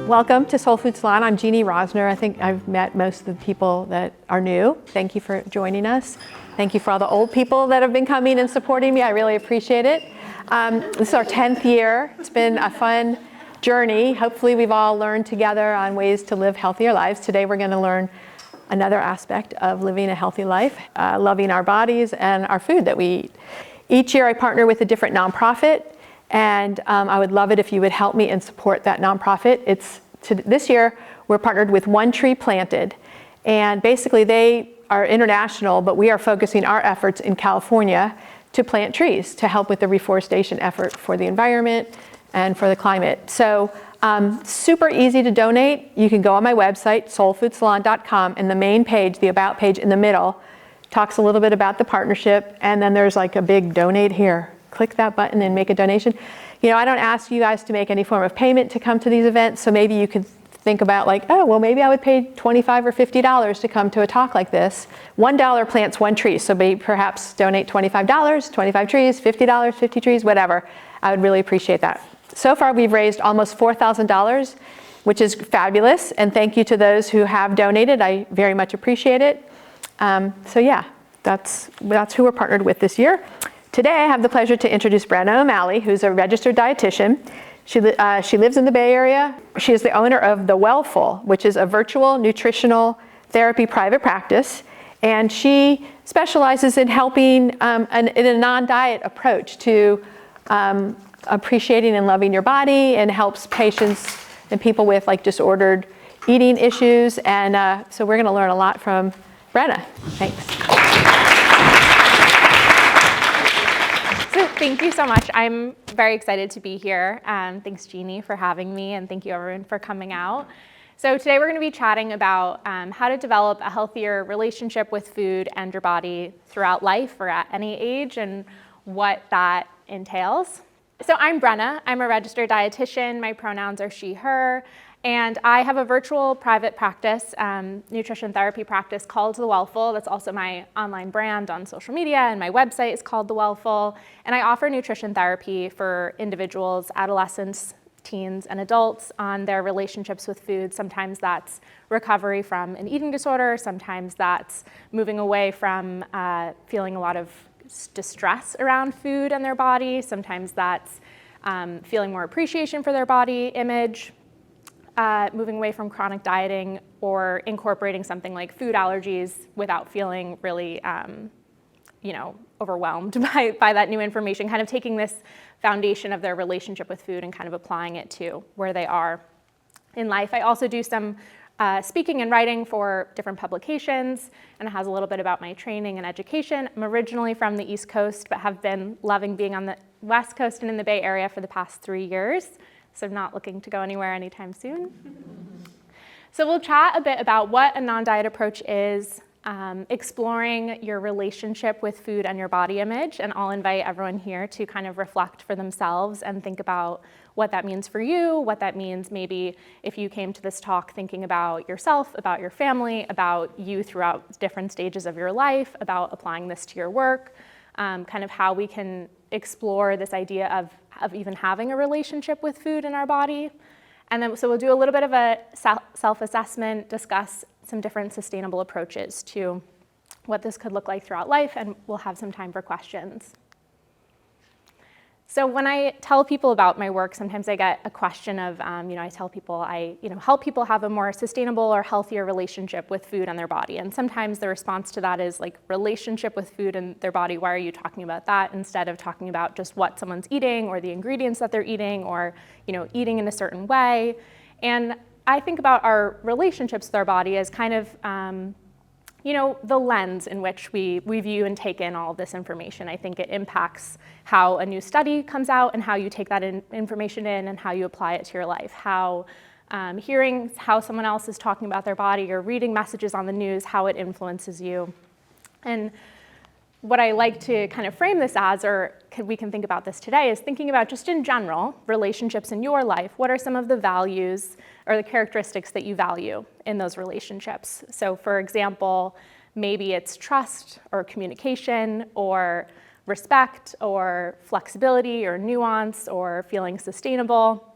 Welcome to Soul Food Salon. I'm Jeannie Rosner. I think I've met most of the people that are new. Thank you for joining us. Thank you for all the old people that have been coming and supporting me. I really appreciate it. This is our 10th year. It's been a fun journey. Hopefully we've all learned together on ways to live healthier lives. Today we're going to learn another aspect of living a healthy life, loving our bodies and our food that we eat. Each year I partner with a different nonprofit, and I would love it if you would help me and support that nonprofit. This year we're partnered with One Tree Planted, and basically they are international, but we are focusing our efforts in California to plant trees to help with the reforestation effort for the environment and for the climate. So super easy to donate. You can go on my website, soulfoodsalon.com, and the main page, the About page in the middle, talks a little bit about the partnership, and then there's like a big donate here. Click that button and make a donation. You know, I don't ask you guys to make any form of payment to come to these events, so maybe you could think about like, oh, well, maybe I would pay $25 or $50 to come to a talk like this. $1 plants one tree, so perhaps donate $25, 25 trees, $50, 50 trees, whatever. I would really appreciate that. So far, we've raised almost $4,000, which is fabulous, and thank you to those who have donated. I very much appreciate it. So yeah, that's who we're partnered with this year. Today, I have the pleasure to introduce Brenna O'Malley, who's a registered dietitian. She lives in the Bay Area. She is the owner of the Wellful, which is a virtual nutritional therapy private practice. And she specializes in helping in a non-diet approach to appreciating and loving your body, and helps patients and people with like disordered eating issues. And so we're gonna learn a lot from Brenna. Thanks. So thank you so much. I'm very excited to be here. Thanks, Jeannie, for having me, and thank you, everyone, for coming out. So today we're going to be chatting about how to develop a healthier relationship with food and your body throughout life or at any age, and what that entails. So I'm Brenna. I'm a registered dietitian. My pronouns are she, her. And I have a virtual private practice, nutrition therapy practice called The Wellful. That's also my online brand on social media, and my website is called The Wellful. And I offer nutrition therapy for individuals, adolescents, teens, and adults on their relationships with food. Sometimes that's recovery from an eating disorder. Sometimes that's moving away from feeling a lot of distress around food and their body. Sometimes that's feeling more appreciation for their body image. Moving away from chronic dieting, or incorporating something like food allergies without feeling really, overwhelmed by that new information, kind of taking this foundation of their relationship with food and kind of applying it to where they are in life. I also do some speaking and writing for different publications, and it has a little bit about my training and education. I'm originally from the East Coast, but have been loving being on the West Coast and in the Bay Area for the past 3 years. So I'm not looking to go anywhere anytime soon. So we'll chat a bit about what a non-diet approach is, exploring your relationship with food and your body image, and I'll invite everyone here to kind of reflect for themselves and think about what that means for you, what that means maybe if you came to this talk thinking about yourself, about your family, about you throughout different stages of your life, about applying this to your work, kind of how we can explore this idea of even having a relationship with food in our body. And then, so we'll do a little bit of a self-assessment, discuss some different sustainable approaches to what this could look like throughout life, and we'll have some time for questions. So when I tell people about my work, sometimes I get a question of, I tell people I help people have a more sustainable or healthier relationship with food and their body. And sometimes the response to that is like, relationship with food and their body, why are you talking about that, instead of talking about just what someone's eating or the ingredients that they're eating, or eating in a certain way. And I think about our relationships with our body as kind of the lens in which we view and take in all of this information. I think it impacts how a new study comes out and how you take that information in and how you apply it to your life. How hearing how someone else is talking about their body, or reading messages on the news, how it influences you. And what I like to kind of frame this as, or we can think about this today, is thinking about just in general, relationships in your life. What are some of the values or the characteristics that you value in those relationships? So for example, maybe it's trust or communication or respect or flexibility or nuance or feeling sustainable.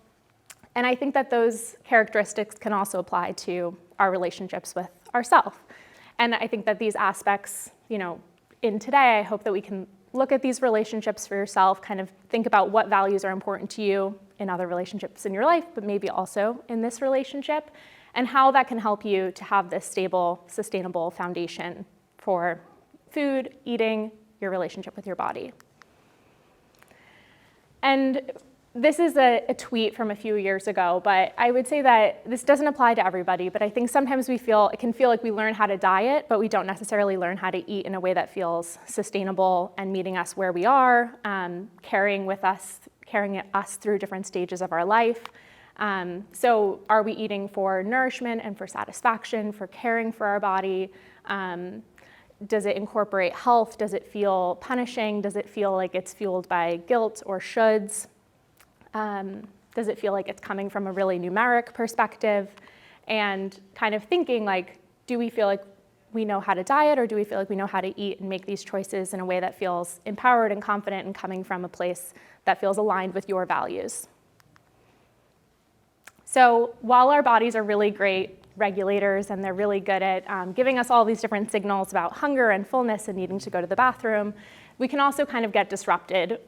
And I think that those characteristics can also apply to our relationships with ourselves. And I think that these aspects, in today, I hope that we can look at these relationships for yourself, kind of think about what values are important to you in other relationships in your life, but maybe also in this relationship, and how that can help you to have this stable, sustainable foundation for food, eating, your relationship with your body. And this is a tweet from a few years ago, but I would say that this doesn't apply to everybody, but I think sometimes it can feel like we learn how to diet, but we don't necessarily learn how to eat in a way that feels sustainable and meeting us where we are, carrying us through different stages of our life. So are we eating for nourishment and for satisfaction, for caring for our body? Does it incorporate health? Does it feel punishing? Does it feel like it's fueled by guilt or shoulds? Does it feel like it's coming from a really numeric perspective? And kind of thinking like, do we feel like we know how to diet, or do we feel like we know how to eat and make these choices in a way that feels empowered and confident and coming from a place that feels aligned with your values? So while our bodies are really great regulators and they're really good at giving us all these different signals about hunger and fullness and needing to go to the bathroom, we can also kind of get disrupted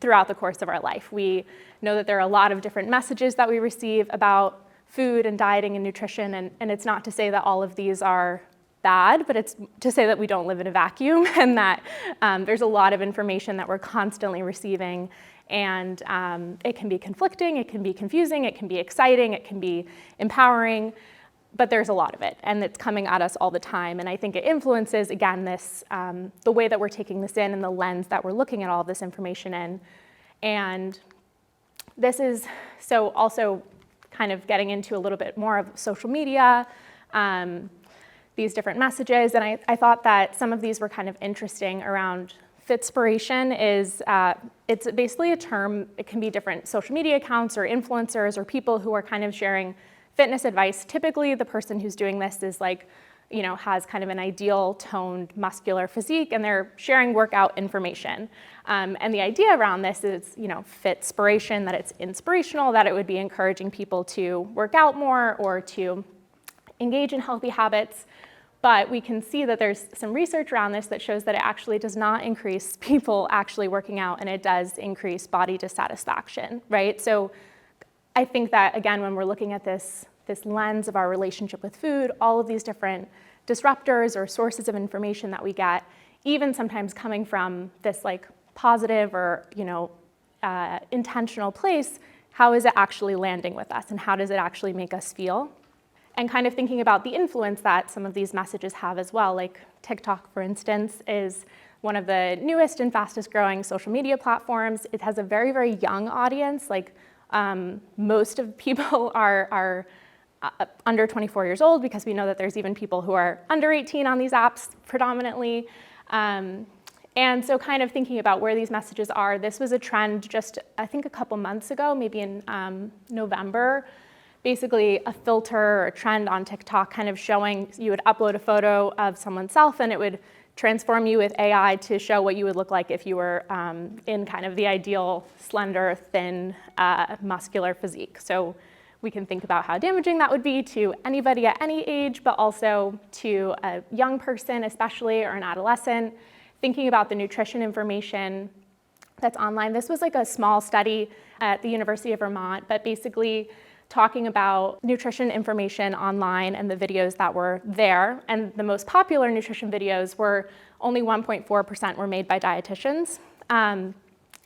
throughout the course of our life. We know that there are a lot of different messages that we receive about food and dieting and nutrition, and it's not to say that all of these are bad, but it's to say that we don't live in a vacuum and that there's a lot of information that we're constantly receiving, and it can be conflicting, it can be confusing, it can be exciting, it can be empowering, but there's a lot of it, and it's coming at us all the time. And I think it influences, again, this the way that we're taking this in and the lens that we're looking at all of this information in. And this is so also kind of getting into a little bit more of social media, these different messages. And I thought that some of these were kind of interesting around Fitspiration. It's basically a term. It can be different social media accounts or influencers or people who are kind of sharing fitness advice. Typically, the person who's doing this is has kind of an ideal toned muscular physique, and they're sharing workout information. And the idea around this is, Fitspiration, that it's inspirational, that it would be encouraging people to work out more or to engage in healthy habits. But we can see that there's some research around this that shows that it actually does not increase people actually working out, and it does increase body dissatisfaction, right? So I think that, again, when we're looking at this lens of our relationship with food, all of these different disruptors or sources of information that we get, even sometimes coming from this positive or intentional place, how is it actually landing with us, and how does it actually make us feel? And kind of thinking about the influence that some of these messages have as well, like TikTok, for instance, is one of the newest and fastest growing social media platforms. It has a very, very young audience. Most of people are under 24 years old, because we know that there's even people who are under 18 on these apps predominantly. And so kind of thinking about where these messages are, this was a trend just, I think, a couple months ago, maybe in November. Basically a filter or a trend on TikTok kind of showing you would upload a photo of someone's self, and it would transform you with AI to show what you would look like if you were in kind of the ideal slender, thin, muscular physique. So we can think about how damaging that would be to anybody at any age, but also to a young person especially, or an adolescent. Thinking about the nutrition information that's online. This was like a small study at the University of Vermont, but basically talking about nutrition information online and the videos that were there. And the most popular nutrition videos were only 1.4% were made by dietitians.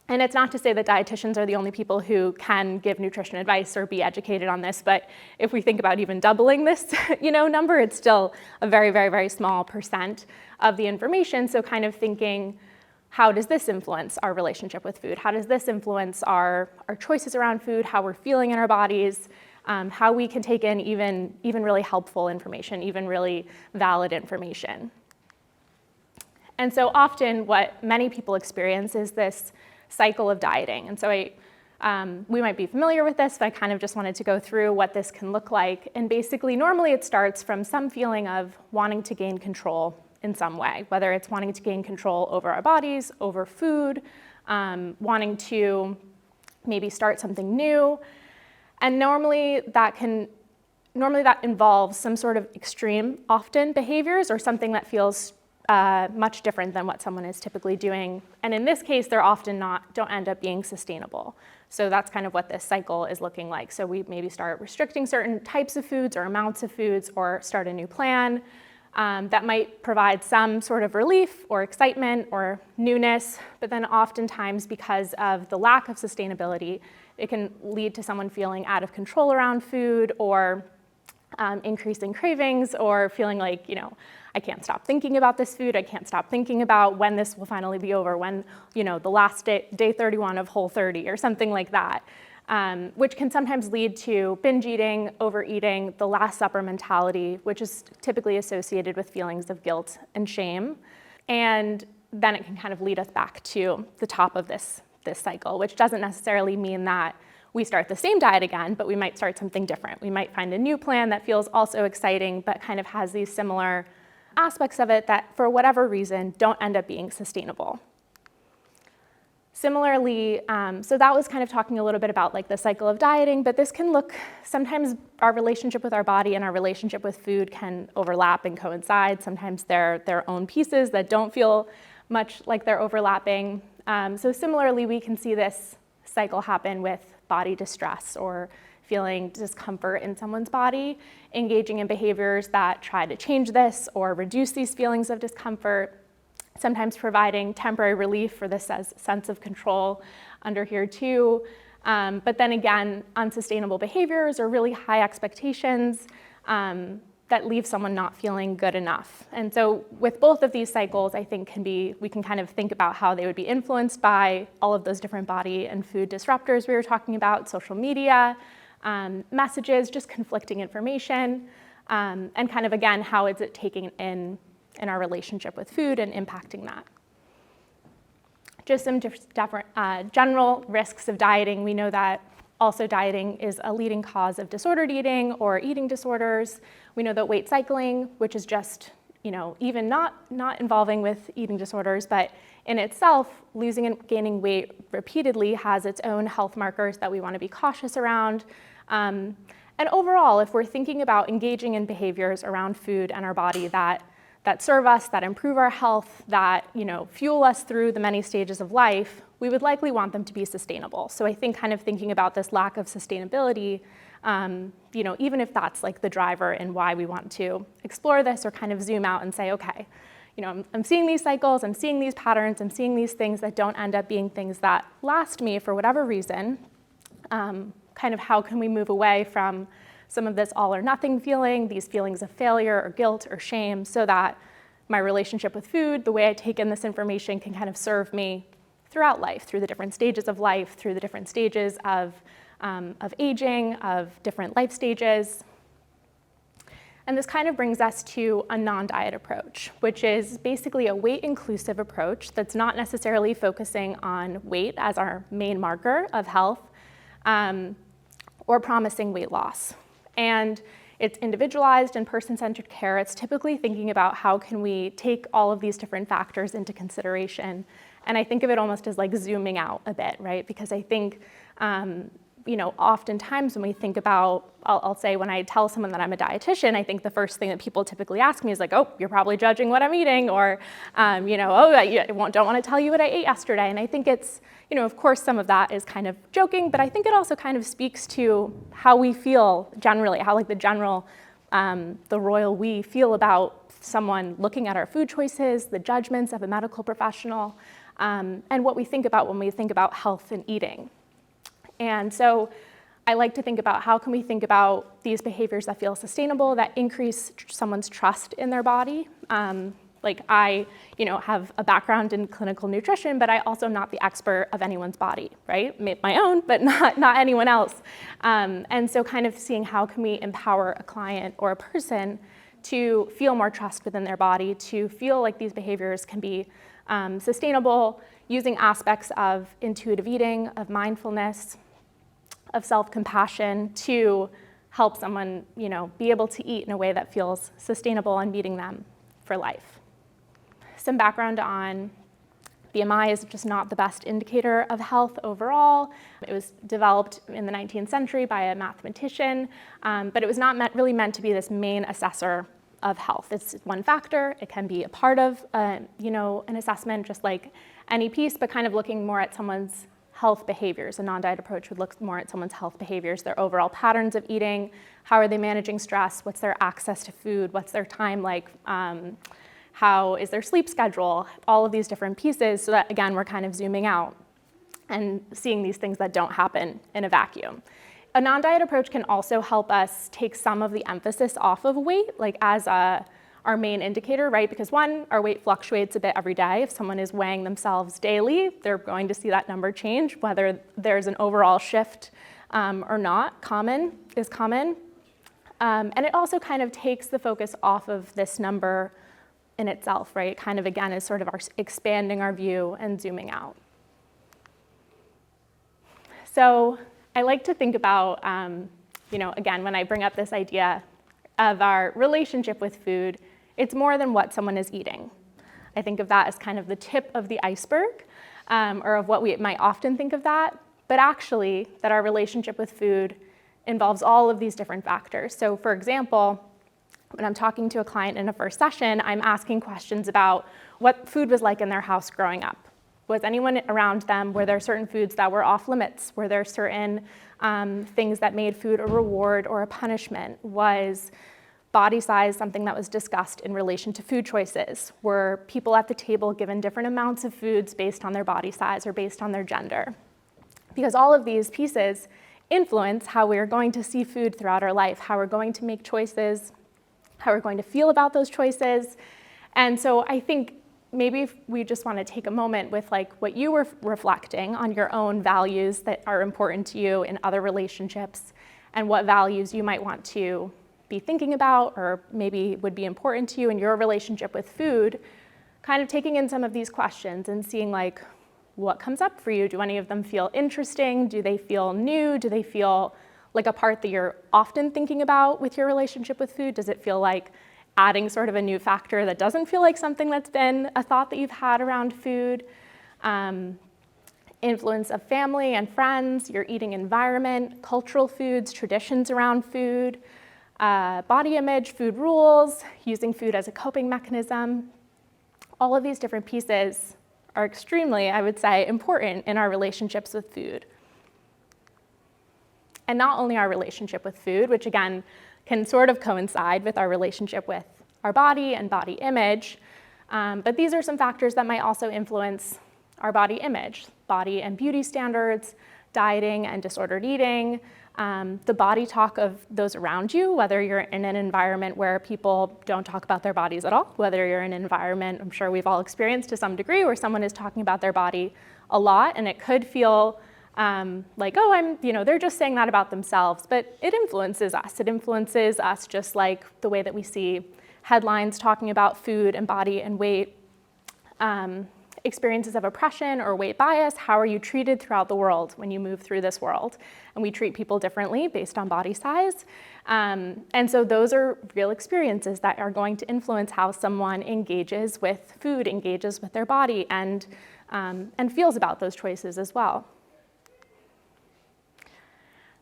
And it's not to say that dietitians are the only people who can give nutrition advice or be educated on this, but if we think about even doubling this number, it's still a very, very, very small percent of the information. So kind of thinking, how does this influence our relationship with food? How does this influence our choices around food, how we're feeling in our bodies, how we can take in even really helpful information, even really valid information? And so often what many people experience is this cycle of dieting. And so we might be familiar with this, but I kind of just wanted to go through what this can look like. And basically, normally it starts from some feeling of wanting to gain control in some way, whether it's wanting to gain control over our bodies, over food, wanting to maybe start something new. And normally that involves some sort of extreme, often, behaviors or something that feels much different than what someone is typically doing. And in this case, they're often don't end up being sustainable. So that's kind of what this cycle is looking like. So we maybe start restricting certain types of foods or amounts of foods, or start a new plan that might provide some sort of relief or excitement or newness, but then oftentimes because of the lack of sustainability, it can lead to someone feeling out of control around food, or increasing cravings, or feeling like, I can't stop thinking about this food. I can't stop thinking about when this will finally be over, when, the last day 31 of Whole 30 or something like that, which can sometimes lead to binge eating, overeating, the Last Supper mentality, which is typically associated with feelings of guilt and shame. And then it can kind of lead us back to the top of this cycle, which doesn't necessarily mean that we start the same diet again, but we might start something different. We might find a new plan that feels also exciting, but kind of has these similar aspects of it that, for whatever reason, don't end up being sustainable. Similarly, so that was kind of talking a little bit about like the cycle of dieting, but this can look, sometimes our relationship with our body and our relationship with food can overlap and coincide. Sometimes they're their own pieces that don't feel much like they're overlapping. So similarly, we can see this cycle happen with body distress or feeling discomfort in someone's body, engaging in behaviors that try to change this or reduce these feelings of discomfort, sometimes providing temporary relief for this sense of control under here too. But then again, unsustainable behaviors or really high expectations that leave someone not feeling good enough. And so with both of these cycles, I think we can kind of think about how they would be influenced by all of those different body and food disruptors we were talking about, social media, messages, just conflicting information, and kind of, again, how is it taking in our relationship with food and impacting that. Just some different general risks of dieting. We know that also dieting is a leading cause of disordered eating or eating disorders. We know that weight cycling, which is just, even not involving with eating disorders, but in itself, losing and gaining weight repeatedly has its own health markers that we want to be cautious around. And overall, if we're thinking about engaging in behaviors around food and our body that serve us, that improve our health, that fuel us through the many stages of life, we would likely want them to be sustainable. So I think kind of thinking about this lack of sustainability, even if that's like the driver in why we want to explore this, or kind of zoom out and say, okay, I'm seeing these cycles, I'm seeing these patterns, I'm seeing these things that don't end up being things that last me for whatever reason. Kind of how can we move away from some of this all or nothing feeling, these feelings of failure or guilt or shame, so that my relationship with food, the way I take in this information, can kind of serve me throughout life, through the different stages of life, through the different stages of aging, of different life stages. And this kind of brings us to a non-diet approach, which is basically a weight-inclusive approach that's not necessarily focusing on weight as our main marker of health, or promising weight loss. And it's individualized and person-centered care. It's typically thinking about how can we take all of these different factors into consideration. And I think of it almost as like zooming out a bit, right? Because I think, oftentimes when we think about, I'll say when I tell someone that I'm a dietitian, I think the first thing that people typically ask me is like, oh, you're probably judging what I'm eating, or, oh, I don't want to tell you what I ate yesterday. And I think it's, of course, some of that is kind of joking, but I think it also kind of speaks to how we feel generally, how like the general, the royal we feel about someone looking at our food choices, the judgments of a medical professional, and what we think about when we think about health and eating. And so I like to think about how can we think about these behaviors that feel sustainable, that increase someone's trust in their body. Like I, have a background in clinical nutrition, but I also am not the expert of anyone's body, right? My own, but not anyone else. And so kind of seeing how can we empower a client or a person to feel more trust within their body, to feel like these behaviors can be sustainable, using aspects of intuitive eating, of mindfulness, of self-compassion to help someone, be able to eat in a way that feels sustainable and meeting them for life. Some background on BMI is just not the best indicator of health overall. It was developed in the 19th century by a mathematician, but it was not really meant to be this main assessor of health. It's one factor. It can be a part of an assessment, just like any piece, but kind of looking more at someone's health behaviors. A non-diet approach would look more at someone's health behaviors, their overall patterns of eating, how are they managing stress, what's their access to food, what's their time like, how is their sleep schedule, all of these different pieces, so that, again, we're kind of zooming out and seeing these things that don't happen in a vacuum. A non-diet approach can also help us take some of the emphasis off of weight, like as our main indicator, right? Because one, our weight fluctuates a bit every day. If someone is weighing themselves daily, they're going to see that number change, whether there's an overall shift or not, is common. And it also kind of takes the focus off of this number in itself, right? It kind of, again, is sort of expanding our view and zooming out. So I like to think about, again, when I bring up this idea of our relationship with food, it's more than what someone is eating. I think of that as kind of the tip of the iceberg, or of what we might often think of that, but actually that our relationship with food involves all of these different factors. So for example, when I'm talking to a client in a first session, I'm asking questions about what food was like in their house growing up. Was anyone around them? Were there certain foods that were off limits? Were there certain things that made food a reward or a punishment? Was body size something that was discussed in relation to food choices? Were people at the table given different amounts of foods based on their body size or based on their gender? Because all of these pieces influence how we're going to see food throughout our life, how we're going to make choices, how we're going to feel about those choices. And so I think maybe if we just want to take a moment with like what you were reflecting on your own values that are important to you in other relationships, and what values you might want to be thinking about or maybe would be important to you in your relationship with food, kind of taking in some of these questions and seeing like what comes up for you. Do any of them feel interesting? Do they feel new? Do they feel like a part that you're often thinking about with your relationship with food? Does it feel like adding sort of a new factor that doesn't feel like something that's been a thought that you've had around food? Influence of family and friends, your eating environment, cultural foods, traditions around food, body image, food rules, using food as a coping mechanism. All of these different pieces are extremely, I would say, important in our relationships with food. And not only our relationship with food, which again can sort of coincide with our relationship with our body and body image, but these are some factors that might also influence our body image, body and beauty standards, dieting and disordered eating, the body talk of those around you, whether you're in an environment where people don't talk about their bodies at all, whether you're in an environment, I'm sure we've all experienced to some degree, where someone is talking about their body a lot, and it could feel like, oh, they're just saying that about themselves, but it influences us. It influences us just like the way that we see headlines talking about food and body and weight. Experiences of oppression or weight bias, how are you treated throughout the world when you move through this world? And we treat people differently based on body size. And so those are real experiences that are going to influence how someone engages with food, engages with their body, and feels about those choices as well.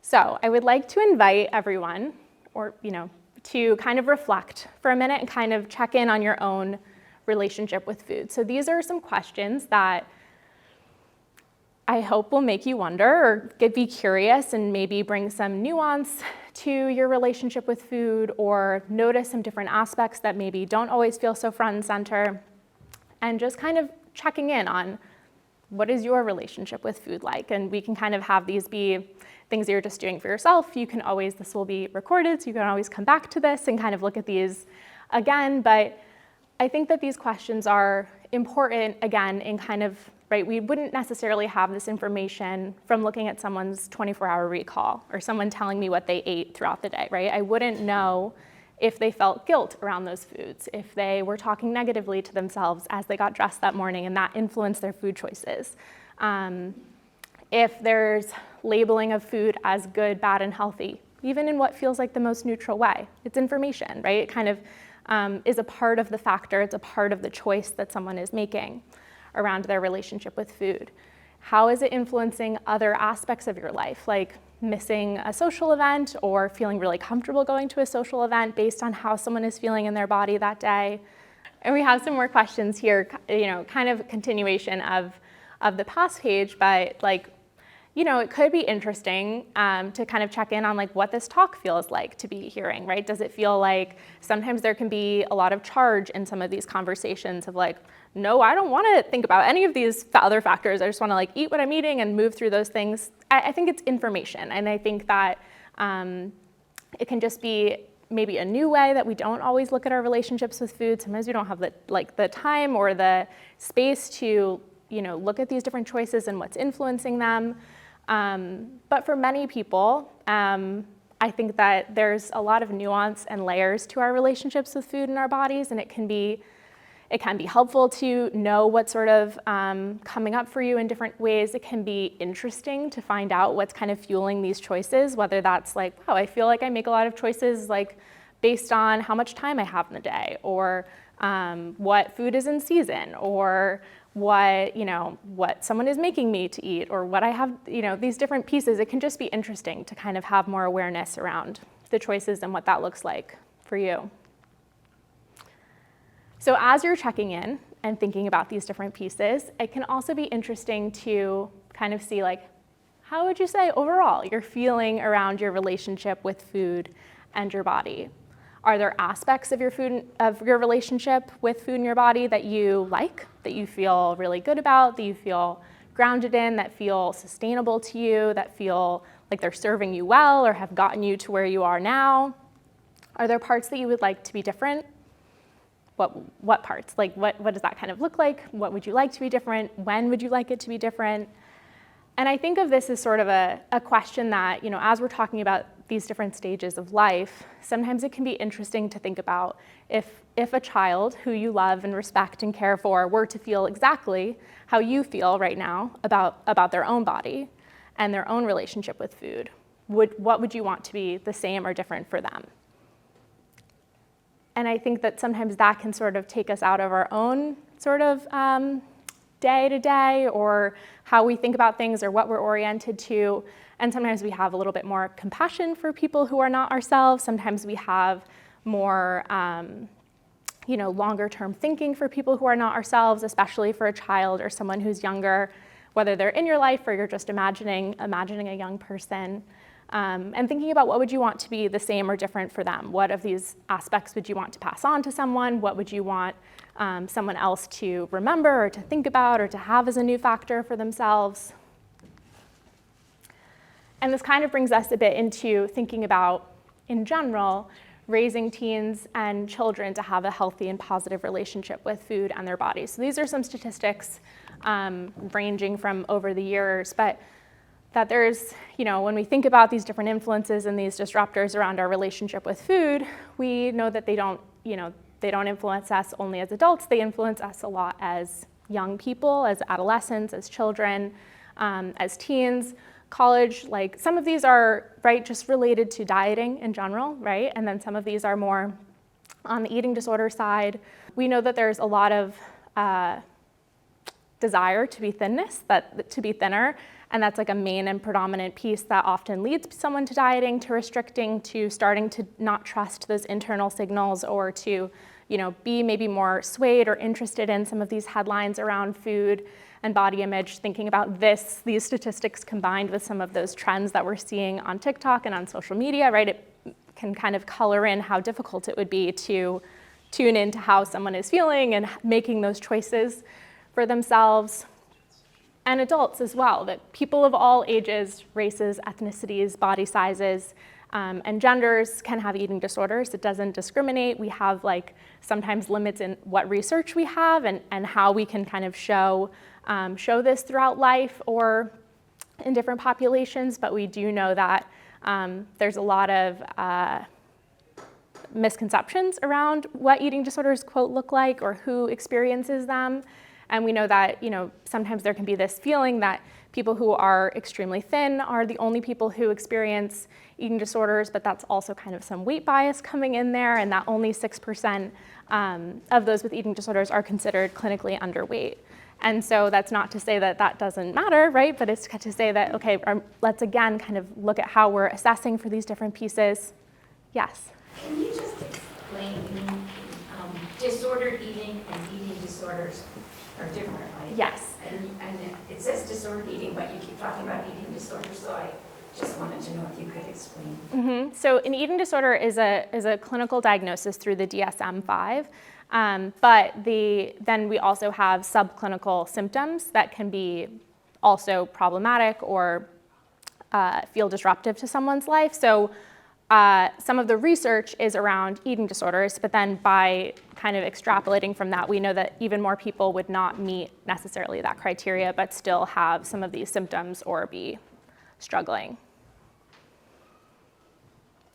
So I would like to invite everyone, to kind of reflect for a minute and kind of check in on your own relationship with food. So these are some questions that I hope will make you wonder or be curious and maybe bring some nuance to your relationship with food, or notice some different aspects that maybe don't always feel so front and center, and just kind of checking in on what is your relationship with food like. And we can kind of have these be things you're just doing for yourself. You can always, this will be recorded, so you can always come back to this and kind of look at these again. But I think that these questions are important, again, in kind of, right, we wouldn't necessarily have this information from looking at someone's 24-hour recall or someone telling me what they ate throughout the day, right? I wouldn't know if they felt guilt around those foods, if they were talking negatively to themselves as they got dressed that morning and that influenced their food choices. If there's labeling of food as good, bad, and healthy, even in what feels like the most neutral way. It's information, right? It kind of is a part of the factor, it's a part of the choice that someone is making. around their relationship with food. How is it influencing other aspects of your life, like missing a social event or feeling really comfortable going to a social event based on how someone is feeling in their body that day? And we have some more questions here, kind of a continuation of the past page, but it could be interesting to kind of check in on what this talk feels like to be hearing, right? Does it feel like sometimes there can be a lot of charge in some of these conversations of no, I don't want to think about any of these other factors. I just want to eat what I'm eating and move through those things. I think it's information, and I think that it can just be maybe a new way that we don't always look at our relationships with food. Sometimes we don't have the time or the space to look at these different choices and what's influencing them. But for many people, I think that there's a lot of nuance and layers to our relationships with food and our bodies, and it can be helpful to know what's sort of coming up for you in different ways. It can be interesting to find out what's kind of fueling these choices, whether that's wow, I feel like I make a lot of choices based on how much time I have in the day, or what food is in season, or what someone is making me to eat, or what I have, these different pieces. It can just be interesting to kind of have more awareness around the choices and what that looks like for you. So as you're checking in and thinking about these different pieces, it can also be interesting to kind of see how would you say overall you're feeling around your relationship with food and your body? Are there aspects of your relationship with food and your body that you like, that you feel really good about, that you feel grounded in, that feel sustainable to you, that feel like they're serving you well or have gotten you to where you are now? Are there parts that you would like to be different? What parts? What does that kind of look like? What would you like to be different? When would you like it to be different? And I think of this as sort of a question that, as we're talking about these different stages of life, sometimes it can be interesting to think about if a child who you love and respect and care for were to feel exactly how you feel right now about their own body and their own relationship with food, what would you want to be the same or different for them? And I think that sometimes that can sort of take us out of our own sort of day to day, or how we think about things, or what we're oriented to. And sometimes we have a little bit more compassion for people who are not ourselves. Sometimes we have more, longer term thinking for people who are not ourselves, especially for a child or someone who's younger, whether they're in your life or you're just imagining a young person. And thinking about what would you want to be the same or different for them? What of these aspects would you want to pass on to someone? What would you want someone else to remember or to think about or to have as a new factor for themselves? And this kind of brings us a bit into thinking about, in general, raising teens and children to have a healthy and positive relationship with food and their bodies. So these are some statistics ranging from over the years, but that there's, when we think about these different influences and these disruptors around our relationship with food, we know that they don't influence us only as adults. They influence us a lot as young people, as adolescents, as children, as teens, college. Some of these are, right, just related to dieting in general, right? And then some of these are more on the eating disorder side. We know that there's a lot of desire to be thinner, and that's a main and predominant piece that often leads someone to dieting, to restricting, to starting to not trust those internal signals, or to be maybe more swayed or interested in some of these headlines around food and body image, thinking about these statistics combined with some of those trends that we're seeing on TikTok and on social media, right? It can kind of color in how difficult it would be to tune into how someone is feeling and making those choices for themselves. And adults as well, that people of all ages, races, ethnicities, body sizes, and genders can have eating disorders. It doesn't discriminate. We have sometimes limits in what research we have and how we can kind of show this throughout life or in different populations, but we do know that there's a lot of misconceptions around what eating disorders, quote, look like or who experiences them. And we know that, sometimes there can be this feeling that people who are extremely thin are the only people who experience eating disorders, but that's also kind of some weight bias coming in there, and that only 6% of those with eating disorders are considered clinically underweight. And so that's not to say that that doesn't matter, right? But it's to say that, okay, let's again kind of look at how we're assessing for these different pieces. Yes? Can you just explain, disordered eating and eating disorders are different, right? Yes. And it says disordered eating, but you keep talking about eating disorders, so I just wanted to know if you could explain. So an eating disorder is a clinical diagnosis through the DSM-5, but then we also have subclinical symptoms that can be also problematic or feel disruptive to someone's life. So some of the research is around eating disorders, but then by kind of extrapolating from that, we know that even more people would not meet necessarily that criteria, but still have some of these symptoms or be struggling.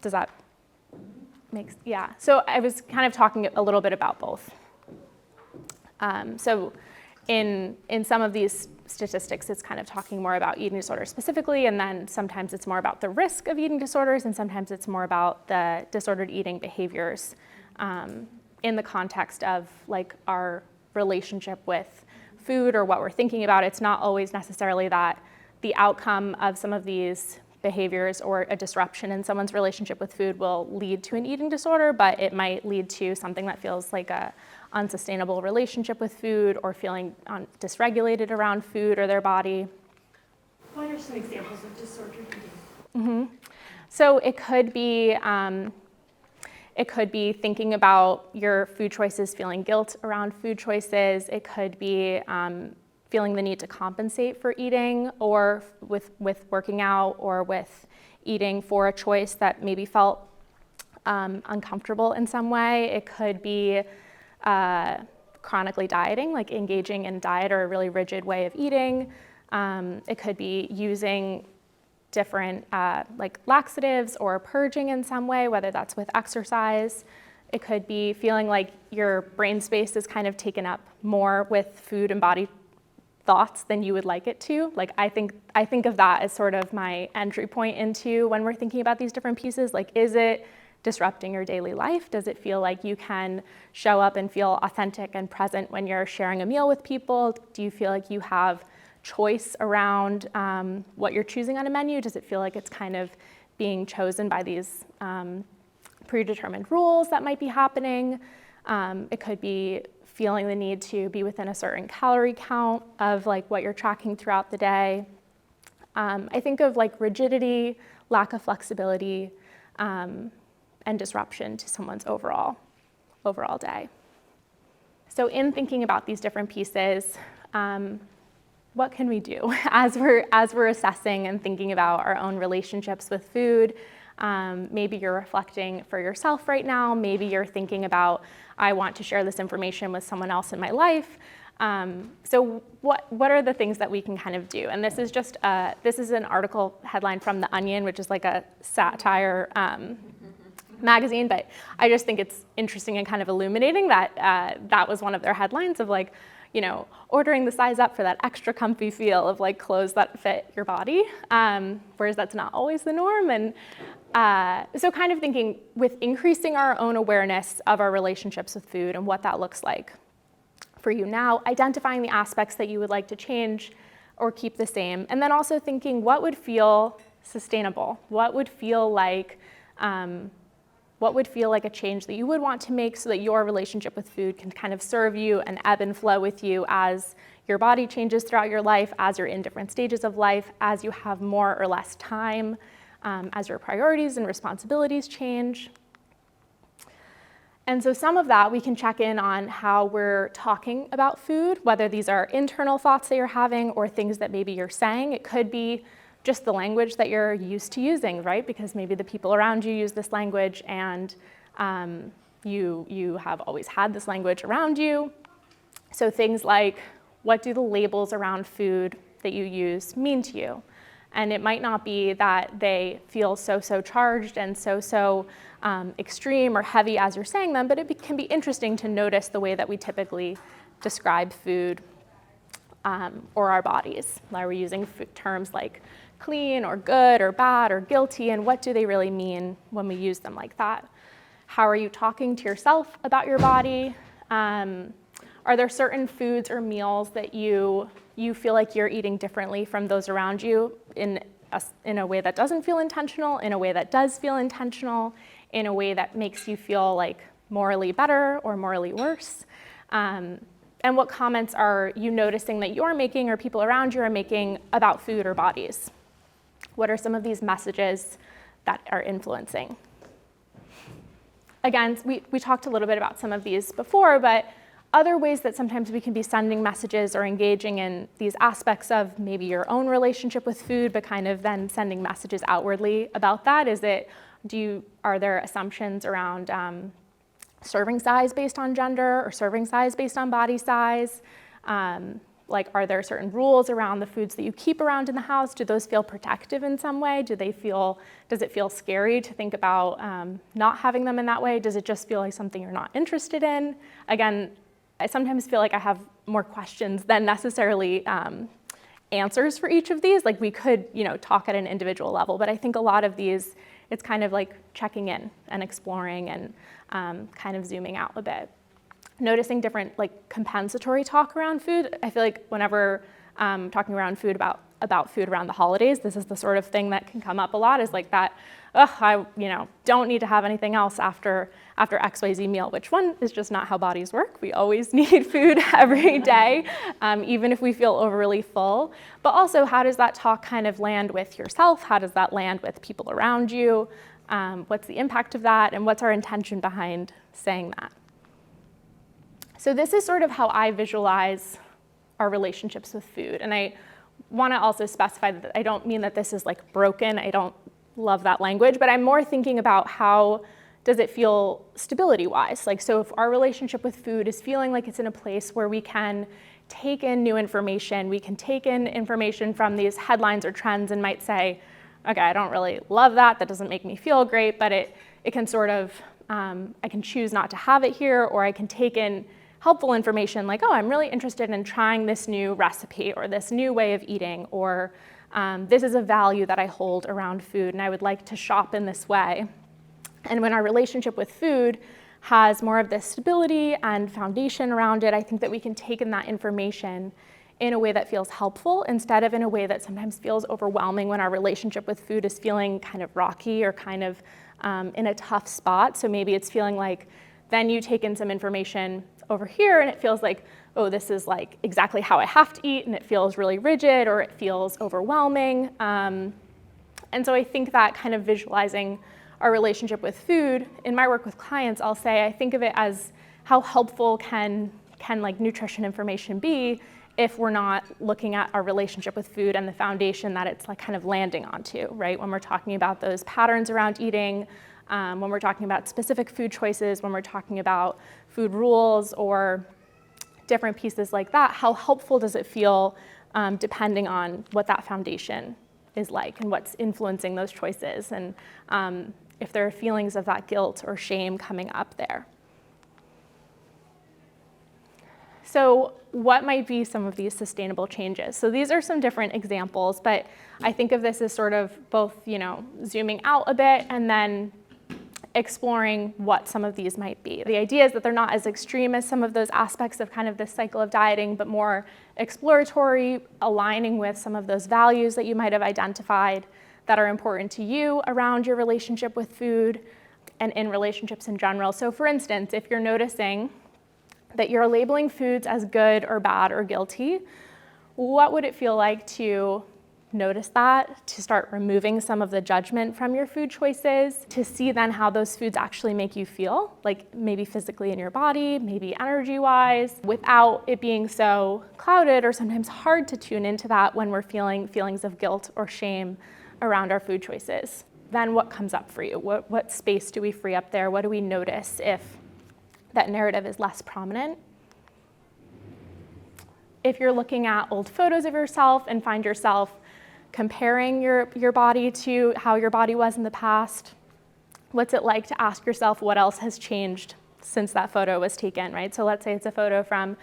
Does that make sense? Yeah. So I was kind of talking a little bit about both. So in some of these statistics, it's kind of talking more about eating disorders specifically, and then sometimes it's more about the risk of eating disorders, and sometimes it's more about the disordered eating behaviors in the context of like our relationship with food or what we're thinking about. It's not always necessarily that the outcome of some of these behaviors or a disruption in someone's relationship with food will lead to an eating disorder, but it might lead to something that feels like a unsustainable relationship with food or feeling dysregulated around food or their body. What are some examples of disordered eating? So it could be thinking about your food choices, feeling guilt around food choices. It could be feeling the need to compensate for eating or with working out or with eating for a choice that maybe felt uncomfortable in some way. It could be chronically dieting, like engaging in diet or a really rigid way of eating. It could be using different like laxatives or purging in some way, whether that's with exercise. It could be feeling like your brain space is kind of taken up more with food and body thoughts than you would like it to. Like I think of that as sort of my entry point into when we're thinking about these different pieces. Like, is it disrupting your daily life? Does it feel like you can show up and feel authentic and present when you're sharing a meal with people? Do you feel like you have choice around what you're choosing on a menu? Does it feel like it's kind of being chosen by these predetermined rules that might be happening? It could be feeling the need to be within a certain calorie count of like what you're tracking throughout the day. I think of like rigidity, lack of flexibility, and disruption to someone's overall day. So in thinking about these different pieces, what can we do as we're assessing and thinking about our own relationships with food? Maybe you're reflecting for yourself right now. Maybe you're thinking about, I want to share this information with someone else in my life. So what are the things that we can kind of do? And this is just this is an article headline from The Onion, which is like a satire magazine, but I just think it's interesting and kind of illuminating that that was one of their headlines of like, you know, ordering the size up for that extra comfy feel of like clothes that fit your body, whereas that's not always the norm. And so kind of thinking with increasing our own awareness of our relationships with food and what that looks like for you now, identifying the aspects that you would like to change or keep the same, and then also thinking what would feel sustainable, what would feel like a change that you would want to make so that your relationship with food can kind of serve you and ebb and flow with you as your body changes throughout your life, as you're in different stages of life, as you have more or less time, as your priorities and responsibilities change. And so some of that we can check in on how we're talking about food, whether these are internal thoughts that you're having or things that maybe you're saying. It could be just the language that you're used to using, right? Because maybe the people around you use this language and you have always had this language around you. So things like, what do the labels around food that you use mean to you? And it might not be that they feel so charged and so extreme or heavy as you're saying them, but it can be interesting to notice the way that we typically describe food or our bodies. Are we using terms like clean or good or bad or guilty, and what do they really mean when we use them like that? How are you talking to yourself about your body? Are there certain foods or meals that you feel like you're eating differently from those around you in a way that doesn't feel intentional, in a way that does feel intentional, in a way that makes you feel like morally better or morally worse? And what comments are you noticing that you're making or people around you are making about food or bodies? What are some of these messages that are influencing? Again, we talked a little bit about some of these before, but other ways that sometimes we can be sending messages or engaging in these aspects of maybe your own relationship with food, but kind of then sending messages outwardly about that. Are there assumptions around serving size based on gender or serving size based on body size? Are there certain rules around the foods that you keep around in the house? Do those feel protective in some way? Does it feel scary to think about not having them in that way? Does it just feel like something you're not interested in? Again, I sometimes feel like I have more questions than necessarily answers for each of these. Like we could, talk at an individual level, but I think a lot of these, it's kind of like checking in and exploring and kind of zooming out a bit. Noticing different compensatory talk around food. I feel like whenever talking around food about food around the holidays, this is the sort of thing that can come up a lot, is like that, I don't need to have anything else after XYZ meal, which one is just not how bodies work. We always need food every day, even if we feel overly full. But also, how does that talk kind of land with yourself? How does that land with people around you? What's the impact of that? And what's our intention behind saying that? So this is sort of how I visualize our relationships with food. And I want to also specify that I don't mean that this is broken. I don't love that language, but I'm more thinking about how does it feel stability-wise? So if our relationship with food is feeling like it's in a place where we can take in new information, we can take in information from these headlines or trends and might say, okay, I don't really love that. That doesn't make me feel great, but it can sort of, I can choose not to have it here, or I can take in helpful information like, oh, I'm really interested in trying this new recipe or this new way of eating, or this is a value that I hold around food and I would like to shop in this way. And when our relationship with food has more of this stability and foundation around it, I think that we can take in that information in a way that feels helpful instead of in a way that sometimes feels overwhelming when our relationship with food is feeling kind of rocky or kind of in a tough spot. So maybe it's feeling like then you take in some information over here and it feels like, oh, this is exactly how I have to eat, and it feels really rigid or it feels overwhelming. And so I think that kind of visualizing our relationship with food, in my work with clients, I'll say I think of it as how helpful can nutrition information be if we're not looking at our relationship with food and the foundation that it's kind of landing onto, right? When we're talking about those patterns around eating, when we're talking about specific food choices, when we're talking about food rules or different pieces like that, how helpful does it feel depending on what that foundation is like and what's influencing those choices, and if there are feelings of that guilt or shame coming up there. So what might be some of these sustainable changes? So these are some different examples, but I think of this as sort of both, zooming out a bit and then exploring what some of these might be. The idea is that they're not as extreme as some of those aspects of kind of this cycle of dieting, but more exploratory, aligning with some of those values that you might have identified that are important to you around your relationship with food and in relationships in general. So for instance, if you're noticing that you're labeling foods as good or bad or guilty, what would it feel like to notice that, to start removing some of the judgment from your food choices, to see then how those foods actually make you feel, like maybe physically in your body, maybe energy-wise, without it being so clouded or sometimes hard to tune into that when we're feeling feelings of guilt or shame around our food choices. Then what comes up for you? What space do we free up there? What do we notice if that narrative is less prominent? If you're looking at old photos of yourself and find yourself comparing your body to how your body was in the past, what's it like to ask yourself what else has changed since that photo was taken, right? So let's say it's a photo from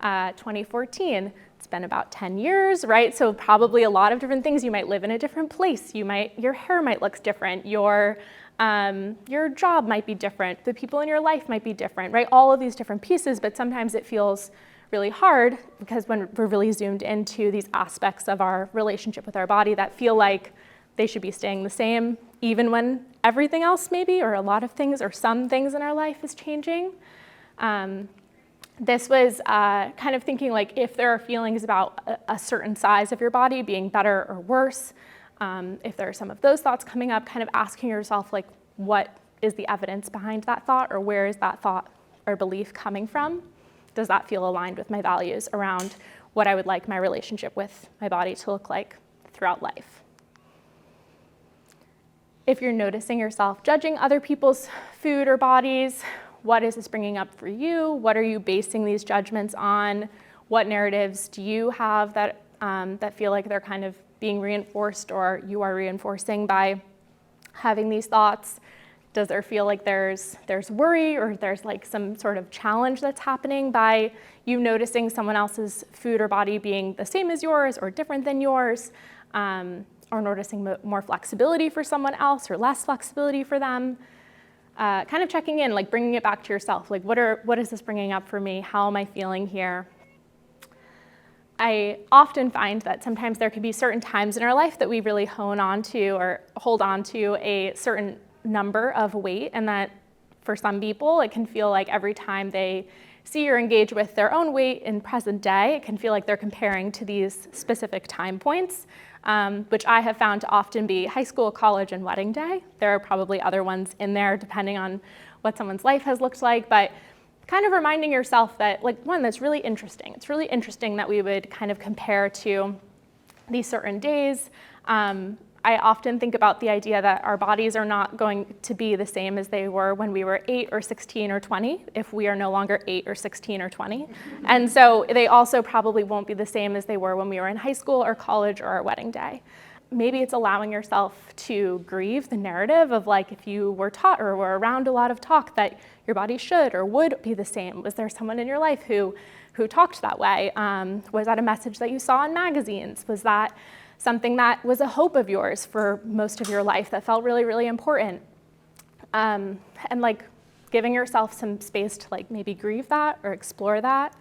2014. It's been about 10 years, right? So probably a lot of different things. You might live in a different place. Your hair might look different. Your Your job might be different. The people in your life might be different, right? All of these different pieces, but sometimes it feels really hard because when we're really zoomed into these aspects of our relationship with our body that feel like they should be staying the same, even when everything else maybe, or a lot of things, or some things in our life is changing. This was kind of thinking like if there are feelings about a certain size of your body being better or worse, if there are some of those thoughts coming up, kind of asking yourself like, what is the evidence behind that thought, or where is that thought or belief coming from? Does that feel aligned with my values around what I would like my relationship with my body to look like throughout life? If you're noticing yourself judging other people's food or bodies, what is this bringing up for you? What are you basing these judgments on? What narratives do you have that, that feel like they're kind of being reinforced, or you are reinforcing by having these thoughts? Does there feel like there's worry, or there's like some sort of challenge that's happening by you noticing someone else's food or body being the same as yours or different than yours, or noticing more flexibility for someone else or less flexibility for them? Kind of checking in, like bringing it back to yourself. Like what is this bringing up for me? How am I feeling here? I often find that sometimes there can be certain times in our life that we really hone on to or hold on to a certain number of weight, and that for some people it can feel like every time they see or engage with their own weight in present day, it can feel like they're comparing to these specific time points, which I have found to often be high school, college, and wedding day. There are probably other ones in there depending on what someone's life has looked like, but kind of reminding yourself that, like, one, that's really interesting. It's really interesting that we would kind of compare to these certain days. I often think about the idea that our bodies are not going to be the same as they were when we were 8 or 16 or 20 if we are no longer 8 or 16 or 20. And so they also probably won't be the same as they were when we were in high school or college or our wedding day. Maybe it's allowing yourself to grieve the narrative of, like, if you were taught or were around a lot of talk that your body should or would be the same. Was there someone in your life who talked that way? Was that a message that you saw in magazines? Was that something that was a hope of yours for most of your life that felt really, really important? And like giving yourself some space to like maybe grieve that or explore that.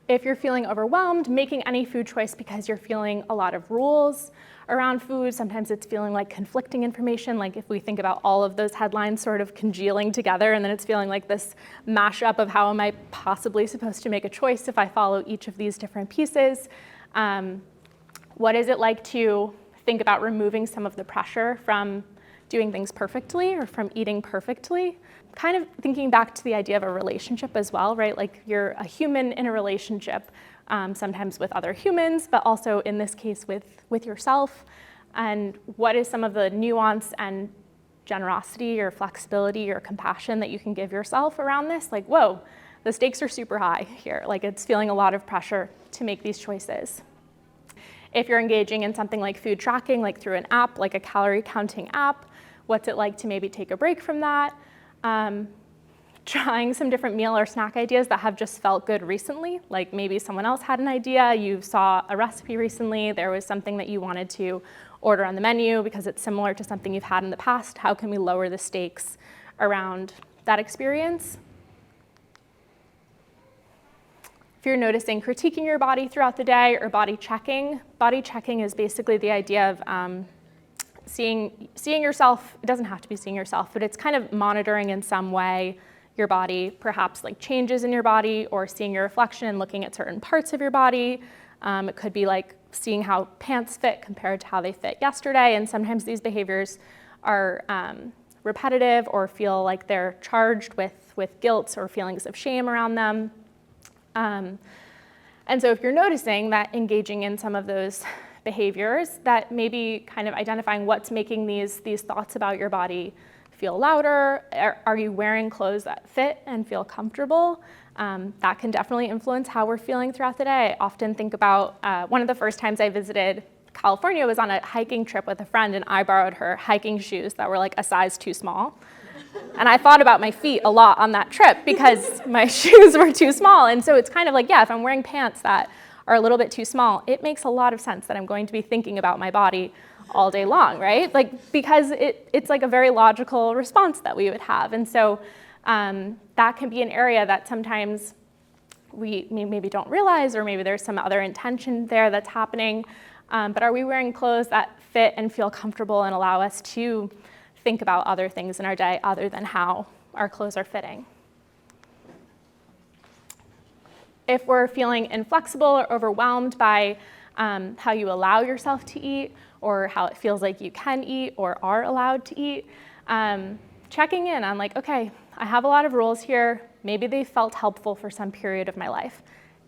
If you're feeling overwhelmed, making any food choice because you're feeling a lot of rules around food, sometimes it's feeling like conflicting information, like if we think about all of those headlines sort of congealing together, and then it's feeling like this mashup of how am I possibly supposed to make a choice if I follow each of these different pieces. What is it like to think about removing some of the pressure from doing things perfectly or from eating perfectly? Kind of thinking back to the idea of a relationship as well, right? Like you're a human in a relationship, sometimes with other humans, but also in this case with yourself. And what is some of the nuance and generosity or flexibility or compassion that you can give yourself around this? Like, whoa, the stakes are super high here. Like it's feeling a lot of pressure to make these choices. If you're engaging in something like food tracking, like through an app, like a calorie counting app, what's it like to maybe take a break from that? Trying some different meal or snack ideas that have just felt good recently, like maybe someone else had an idea, you saw a recipe recently, there was something that you wanted to order on the menu because it's similar to something you've had in the past. How can we lower the stakes around that experience? If you're noticing critiquing your body throughout the day or body checking is basically the idea of seeing yourself. It doesn't have to be seeing yourself, but it's kind of monitoring in some way your body, perhaps like changes in your body, or seeing your reflection and looking at certain parts of your body. It could be like seeing how pants fit compared to how they fit yesterday, and sometimes these behaviors are repetitive or feel like they're charged with guilt or feelings of shame around them. And so if you're noticing that engaging in some of those behaviors, that maybe kind of identifying what's making these thoughts about your body feel louder. Are you wearing clothes that fit and feel comfortable? That can definitely influence how we're feeling throughout the day. I often think about one of the first times I visited California was on a hiking trip with a friend, and I borrowed her hiking shoes that were like a size too small. And I thought about my feet a lot on that trip because my shoes were too small. And so it's kind of like, yeah, if I'm wearing pants that are a little bit too small, it makes a lot of sense that I'm going to be thinking about my body all day long, right? Like, because it's like a very logical response that we would have. And so that can be an area that sometimes we maybe don't realize, or maybe there's some other intention there that's happening. But are we wearing clothes that fit and feel comfortable and allow us to think about other things in our day other than how our clothes are fitting? If we're feeling inflexible or overwhelmed by how you allow yourself to eat, or how it feels like you can eat or are allowed to eat, checking in on like, okay, I have a lot of rules here. Maybe they felt helpful for some period of my life.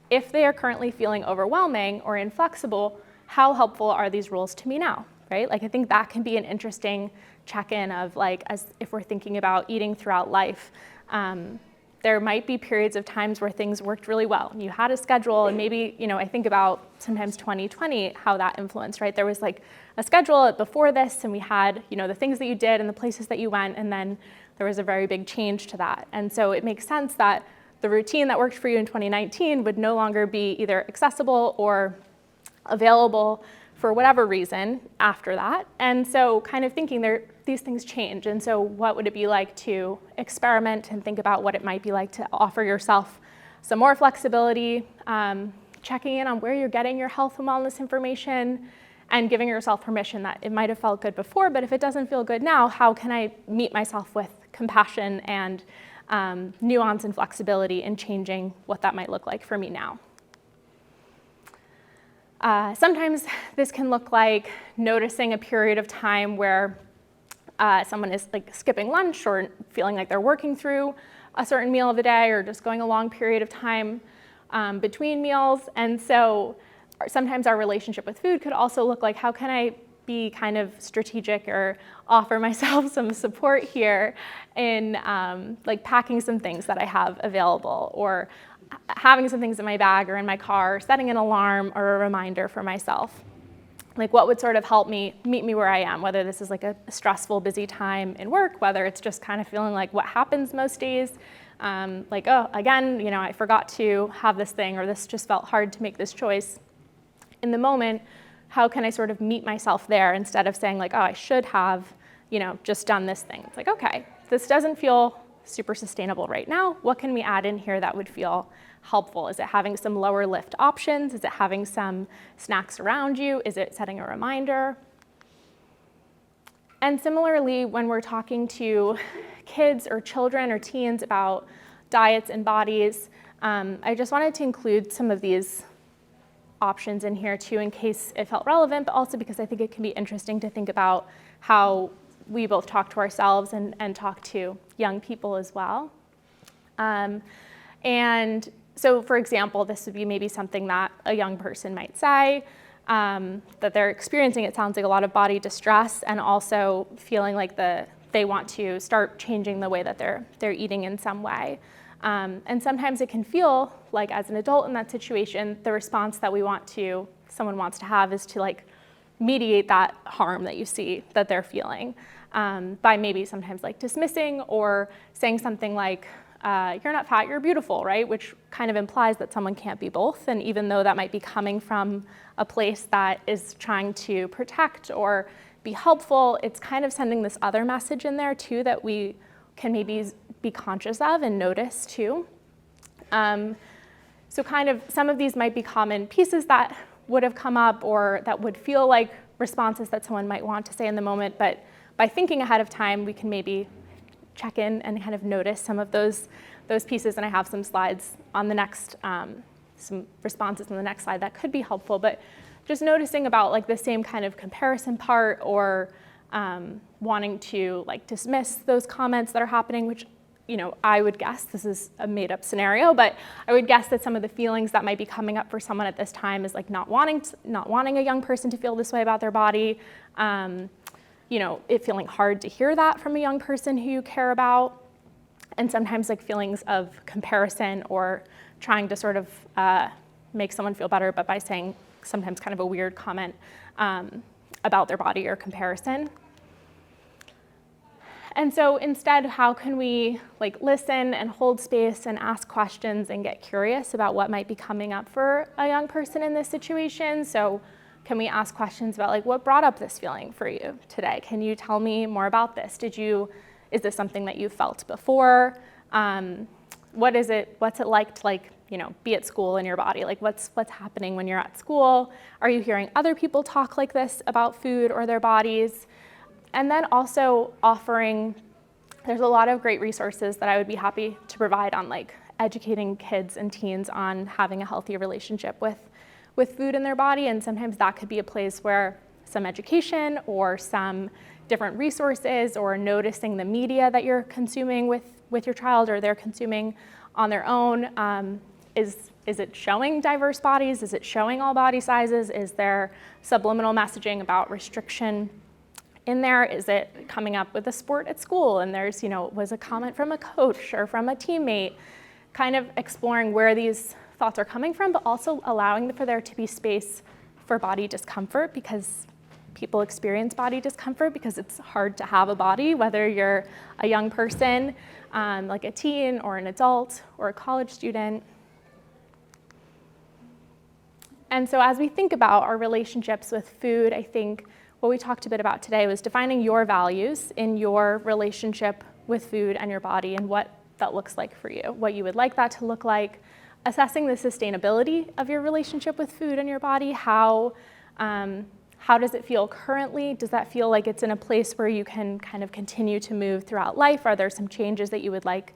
If they are currently feeling overwhelming or inflexible, how helpful are these rules to me now, right? Like, I think that can be an interesting check-in of like, as if we're thinking about eating throughout life, there might be periods of times where things worked really well. You had a schedule, and maybe, I think about sometimes 2020, how that influenced, right? There was like a schedule before this, and we had, the things that you did and the places that you went, and then there was a very big change to that. And so it makes sense that the routine that worked for you in 2019 would no longer be either accessible or available for whatever reason after that. And so kind of thinking these things change. And so what would it be like to experiment and think about what it might be like to offer yourself some more flexibility, checking in on where you're getting your health and wellness information, and giving yourself permission that it might have felt good before, but if it doesn't feel good now, how can I meet myself with compassion and nuance and flexibility in changing what that might look like for me now? Sometimes this can look like noticing a period of time where someone is like skipping lunch, or feeling like they're working through a certain meal of the day, or just going a long period of time between meals. And so sometimes our relationship with food could also look like, how can I be kind of strategic or offer myself some support here in like packing some things that I have available, or having some things in my bag or in my car, setting an alarm or a reminder for myself. Like, what would sort of help me meet me where I am, whether this is like a stressful, busy time in work, whether it's just kind of feeling like what happens most days, like, oh, again, I forgot to have this thing, or this just felt hard to make this choice. In the moment, how can I sort of meet myself there instead of saying like, oh, I should have, just done this thing. It's like, okay, this doesn't feel super sustainable right now. What can we add in here that would feel helpful? Is it having some lower lift options? Is it having some snacks around you? Is it setting a reminder? And similarly, when we're talking to kids or children or teens about diets and bodies, I just wanted to include some of these options in here too, in case it felt relevant, but also because I think it can be interesting to think about how we both talk to ourselves and talk to young people as well. And so, for example, this would be maybe something that a young person might say, that they're experiencing, it sounds like, a lot of body distress, and also feeling like they want to start changing the way that they're eating in some way. And sometimes it can feel like, as an adult in that situation, the response that someone wants to have is to like mediate that harm that you see that they're feeling, by maybe sometimes like dismissing or saying something like, you're not fat, you're beautiful, right? Which kind of implies that someone can't be both. And even though that might be coming from a place that is trying to protect or be helpful, it's kind of sending this other message in there too that we can maybe be conscious of and notice too. So kind of some of these might be common pieces that would have come up, or that would feel like responses that someone might want to say in the moment, but by thinking ahead of time, we can maybe check in and kind of notice some of those pieces. And I have some slides on the next, some responses on the next slide that could be helpful, but just noticing about like the same kind of comparison part, or wanting to like dismiss those comments that are happening, which, I would guess, this is a made up scenario, but I would guess that some of the feelings that might be coming up for someone at this time is like not wanting a young person to feel this way about their body, it feeling hard to hear that from a young person who you care about, and sometimes like feelings of comparison, or trying to sort of make someone feel better, but by saying sometimes kind of a weird comment about their body or comparison. And so instead, how can we like listen and hold space and ask questions and get curious about what might be coming up for a young person in this situation? So Can we ask questions about like, what brought up this feeling for you today? Can you tell me more about this? Is this something that you felt before? What's it like to be at school in your body? Like what's happening when you're at school? Are you hearing other people talk like this about food or their bodies? And then also offering, there's a lot of great resources that I would be happy to provide on like educating kids and teens on having a healthy relationship with food in their body. And sometimes that could be a place where some education or some different resources or noticing the media that you're consuming with your child or they're consuming on their own. Is it showing diverse bodies? Is it showing all body sizes? Is there subliminal messaging about restriction in there? Is it coming up with a sport at school and there's, was a comment from a coach or from a teammate? Kind of exploring where these thoughts are coming from, but also allowing for there to be space for body discomfort, because people experience body discomfort because it's hard to have a body, whether you're a young person, like a teen or an adult or a college student. And so as we think about our relationships with food, I think what we talked a bit about today was defining your values in your relationship with food and your body and what that looks like for you, what you would like that to look like, assessing the sustainability of your relationship with food and your body. How does it feel currently? Does that feel like it's in a place where you can kind of continue to move throughout life? Are there some changes that you would like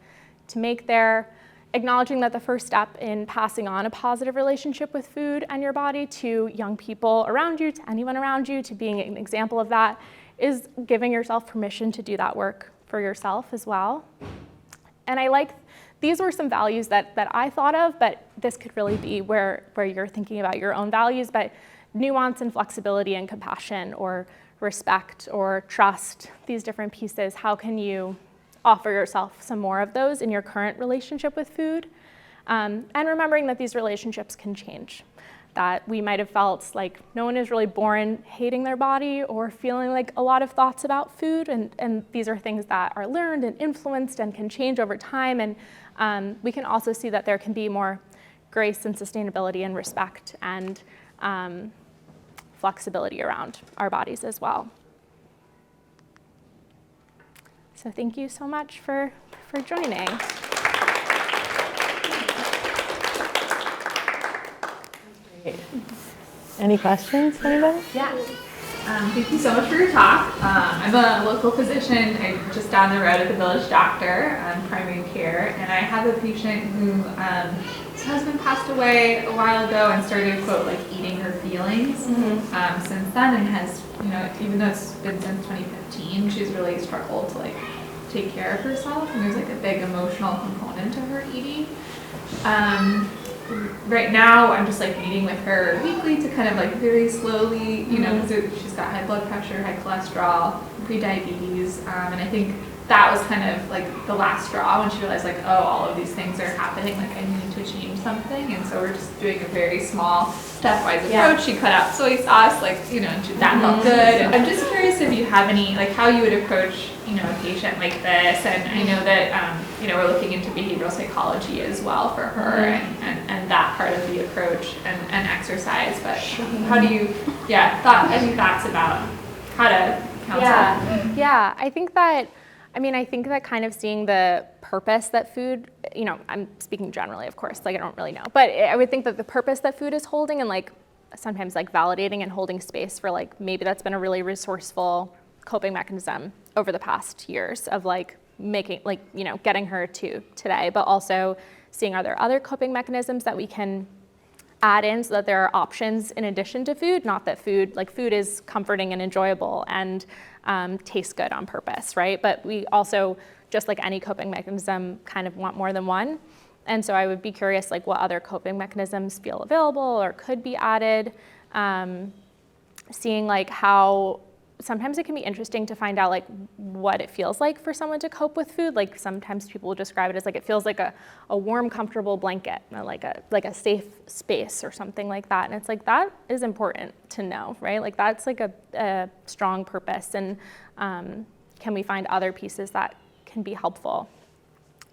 to make there? Acknowledging that the first step in passing on a positive relationship with food and your body to young people around you, to anyone around you, to being an example of that, is giving yourself permission to do that work for yourself as well. And these were some values that I thought of, but this could really be where you're thinking about your own values, but nuance and flexibility and compassion or respect or trust, these different pieces, how can you offer yourself some more of those in your current relationship with food? And remembering that these relationships can change, that we might have felt like no one is really born hating their body or feeling like a lot of thoughts about food, and these are things that are learned and influenced and can change over time, and we can also see that there can be more grace and sustainability and respect and flexibility around our bodies as well. So thank you so much for joining. Any questions, anybody? Yeah. Thank you so much for your talk. I'm a local physician. I'm just down the road at the Village Doctor on primary care, and I have a patient who his husband passed away a while ago and started, quote, like eating her feelings since then, and has, even though it's been since 2015, she's really struggled to like take care of herself, and there's like a big emotional component to her eating. Right now, I'm just like meeting with her weekly to kind of like very slowly, because she's got high blood pressure, high cholesterol, pre-diabetes, and I think that was kind of like the last straw when she realized like, oh, all of these things are happening, like I need to change something, and so we're just doing a very small stepwise approach. She cut out soy sauce, like, and that felt good. And I'm just curious if you have any, like how you would approach, a patient like this, and I know that, we're looking into behavioral psychology as well for her, and that part of the approach and exercise, but how do you, any thoughts about how to counsel? Yeah, I think that kind of seeing the purpose that food, I'm speaking generally, of course, like I don't really know, but I would think that the purpose that food is holding, and like sometimes like validating and holding space for like, maybe that's been a really resourceful coping mechanism over the past years of like making, like, getting her to today, but also seeing, are there other coping mechanisms that we can add in so that there are options in addition to food, not that food is comforting and enjoyable and tastes good on purpose, right? But we also, just like any coping mechanism, kind of want more than one. And so I would be curious, like what other coping mechanisms feel available or could be added, seeing like how, sometimes it can be interesting to find out like what it feels like for someone to cope with food. Like sometimes people will describe it as like it feels like a warm, comfortable blanket, like a safe space or something like that. And it's like that is important to know, right? Like that's like a strong purpose. And can we find other pieces that can be helpful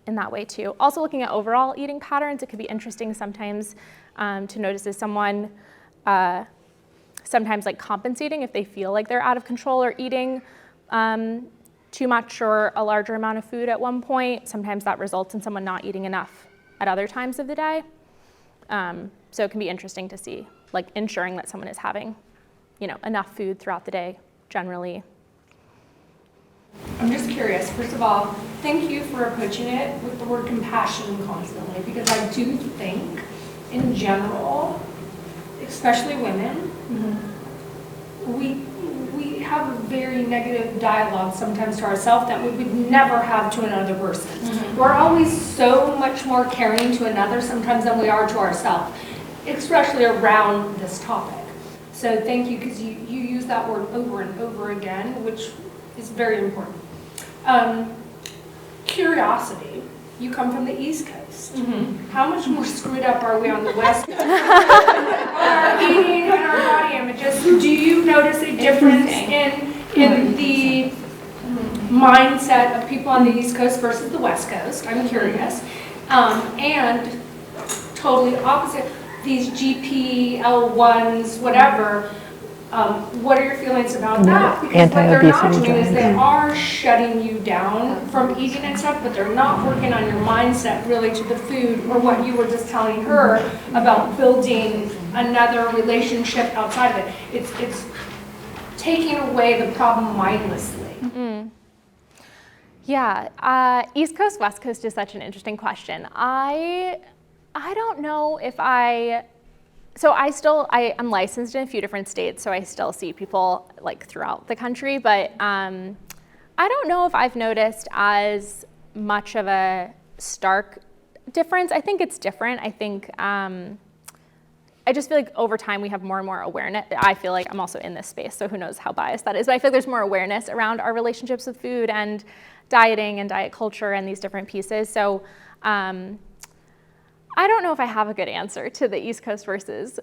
in that way too? Also looking at overall eating patterns, it could be interesting sometimes to notice if someone sometimes like compensating if they feel like they're out of control or eating too much or a larger amount of food at one point. Sometimes that results in someone not eating enough at other times of the day. So it can be interesting to see, like ensuring that someone is having, enough food throughout the day generally. I'm just curious, first of all, thank you for approaching it with the word compassion constantly, because I do think, in general, especially women, we have a very negative dialogue sometimes to ourselves that we would never have to another person. We're always so much more caring to another sometimes than we are to ourselves, especially around this topic. So thank you, because you use that word over and over again, which is very important. Curiosity. You come from the East Coast. How much more screwed up are we on the West Coast? Our eating and our body images. Do you notice a difference in the mindset of people on the East Coast versus the West Coast? I'm curious. And totally opposite, these GP-L1s, whatever. What are your feelings about that? Because what they're not doing is they are shutting you down from eating and stuff, but they're not working on your mindset really to the food, or what you were just telling her about building another relationship outside of it. It's taking away the problem mindlessly. Yeah, East Coast, West Coast is such an interesting question. I don't know if So I'm licensed in a few different states, so I still see people like throughout the country, but I don't know if I've noticed as much of a stark difference. I think it's different. I think, I just feel like over time we have more and more awareness. I feel like I'm also in this space, so who knows how biased that is, but I feel like there's more awareness around our relationships with food and dieting and diet culture and these different pieces. So I don't know if I have a good answer to the East Coast versus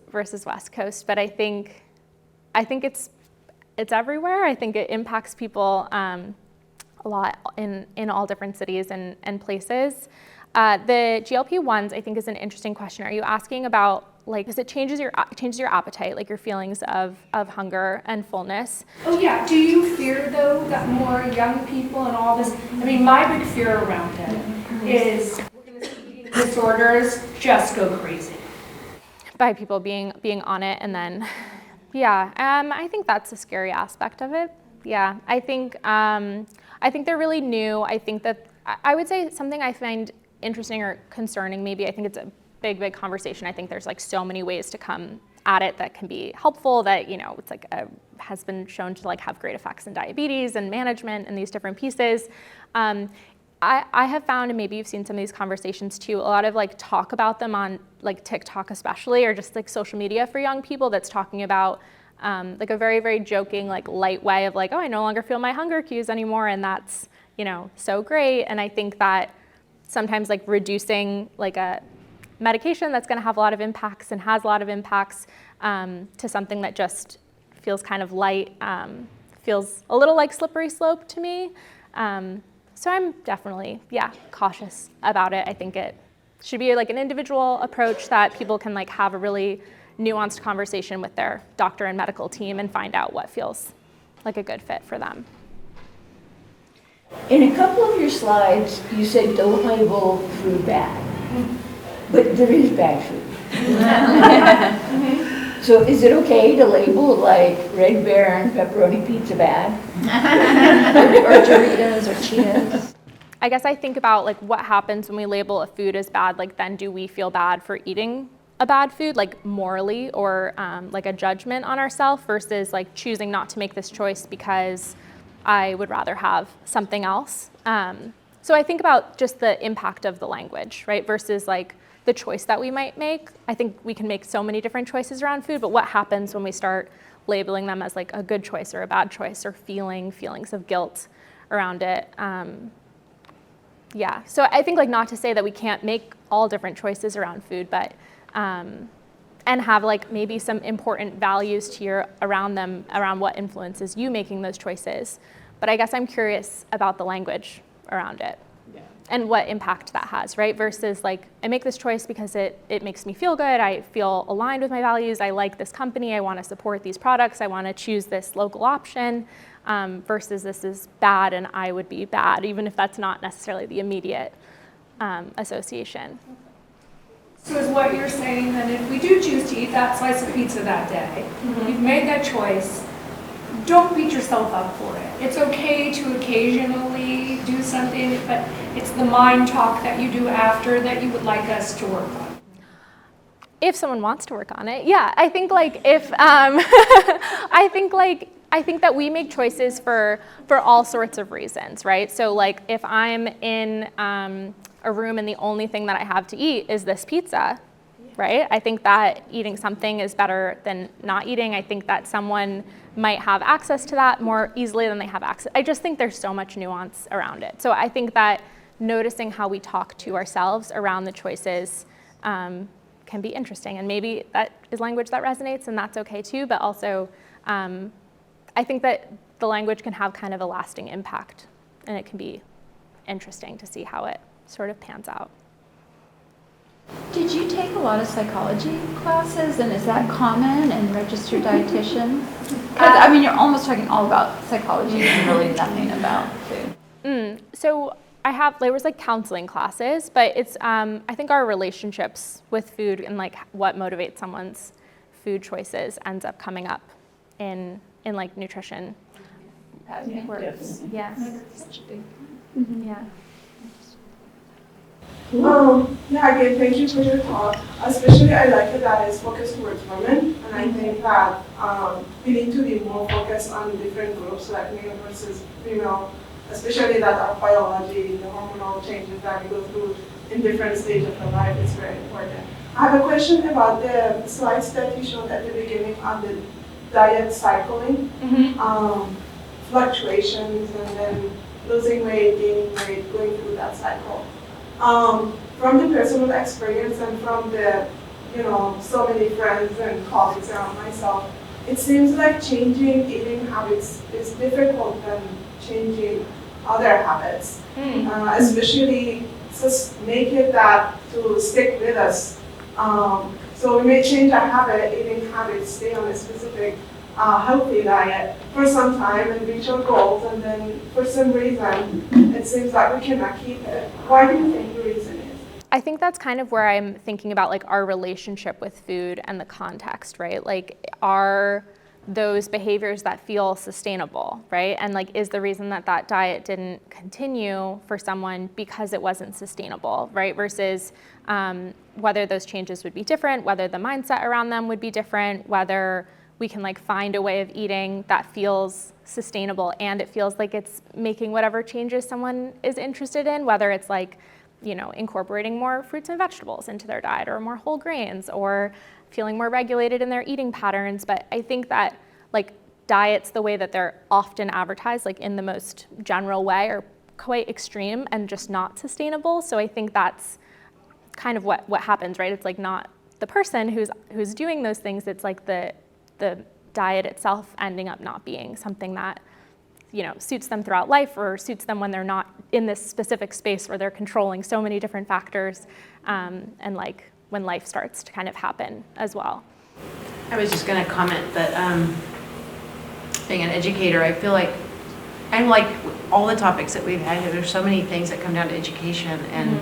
West Coast, but I think it's everywhere. I think it impacts people a lot in all different cities and places. The GLP-1s, I think, is an interesting question. Are you asking about, like, because it changes your appetite, like your feelings of hunger and fullness? Oh yeah. Do you fear though that more young people and all this? I mean, my big fear around it is disorders just go crazy. By people being on it, and then, yeah, I think that's a scary aspect of it. Yeah, I think they're really new. I think that I would say something I find interesting or concerning. Maybe I think it's a big conversation. I think there's like so many ways to come at it that can be helpful. That it's like has been shown to like have great effects in diabetes and management and these different pieces. I have found, and maybe you've seen some of these conversations too, a lot of like talk about them on like TikTok especially, or just like social media for young people that's talking about like a very joking, like light way of like, oh, I no longer feel my hunger cues anymore, and that's, so great. And I think that sometimes like reducing like a medication that's gonna have a lot of impacts and has a lot of impacts to something that just feels kind of light, feels a little like slippery slope to me. So I'm definitely, cautious about it. I think it should be like an individual approach that people can like have a really nuanced conversation with their doctor and medical team and find out what feels like a good fit for them. In a couple of your slides, you said don't label food bad, but there is bad food. So is it okay to label like Red Baron pepperoni pizza bad? or Doritos or Cheetos? I guess I think about like what happens when we label a food as bad, like then do we feel bad for eating a bad food, like morally, or like a judgment on ourselves versus like choosing not to make this choice because I would rather have something else. So I think about just the impact of the language, right, versus like the choice that we might make. I think we can make so many different choices around food, but what happens when we start labeling them as like a good choice or a bad choice, or feelings of guilt around it? So I think like not to say that we can't make all different choices around food, but and have like maybe some important values to your around what influences you making those choices. But I guess I'm curious about the language around it. and what impact that has, right? Versus like, I make this choice because it makes me feel good, I feel aligned with my values, I like this company, I want to support these products, I want to choose this local option, versus this is bad and I would be bad, even if that's not necessarily the immediate association. So is what you're saying then, if we do choose to eat that slice of pizza that day, you've made that choice, don't beat yourself up for it. It's okay to occasionally do something, but it's the mind talk that you do after that you would like us to work on. If someone wants to work on it, yeah. I think like if, I think that we make choices for all sorts of reasons, right? So like if I'm in a room and the only thing that I have to eat is this pizza, right? I think that eating something is better than not eating. I think that someone might have access to that more easily than they have access. I just think there's so much nuance around it. So I think that noticing how we talk to ourselves around the choices can be interesting. And maybe that is language that resonates and that's okay too, but also I think that the language can have kind of a lasting impact and it can be interesting to see how it sort of pans out. Did you take a lot of psychology classes, and is that common in registered dietitians? Because I mean, you're almost talking all about psychology and really nothing about food. So there was like counseling classes, but it's I think our relationships with food and like what motivates someone's food choices ends up coming up in like nutrition. Yeah. Yeah. Yeah, again, thank you for your talk. Especially I like it that it's focused towards women, and I think that we need to be more focused on different groups like male versus female, especially that our biology, the hormonal changes that we go through in different stages of life is very important. I have a question about the slides that you showed at the beginning on the diet cycling, fluctuations, and then losing weight, gaining weight, going through that cycle. From the personal experience and from the, so many friends and colleagues around myself, it seems like changing eating habits is difficult than changing other habits, especially just make it that to stick with us. So we may change our eating habits, stay on a specific healthy diet for some time and reach our goals, and then for some reason it seems like we cannot keep it. Why do you think the reason is? I think that's kind of where I'm thinking about like our relationship with food and the context, right? Like are those behaviors that feel sustainable, right? And like is the reason that that diet didn't continue for someone because it wasn't sustainable, right? Versus whether those changes would be different, whether the mindset around them would be different, whether we can like find a way of eating that feels sustainable and it feels like it's making whatever changes someone is interested in, whether it's like, incorporating more fruits and vegetables into their diet or more whole grains or feeling more regulated in their eating patterns. But I think that like diets, the way that they're often advertised, like in the most general way, are quite extreme and just not sustainable. So I think that's kind of what happens, right? It's like not the person who's doing those things, it's like the diet itself ending up not being something that suits them throughout life or suits them when they're not in this specific space where they're controlling so many different factors, and like when life starts to kind of happen as well. I was just going to comment that being an educator, I feel like I'm like all the topics that we've had, there's so many things that come down to education, and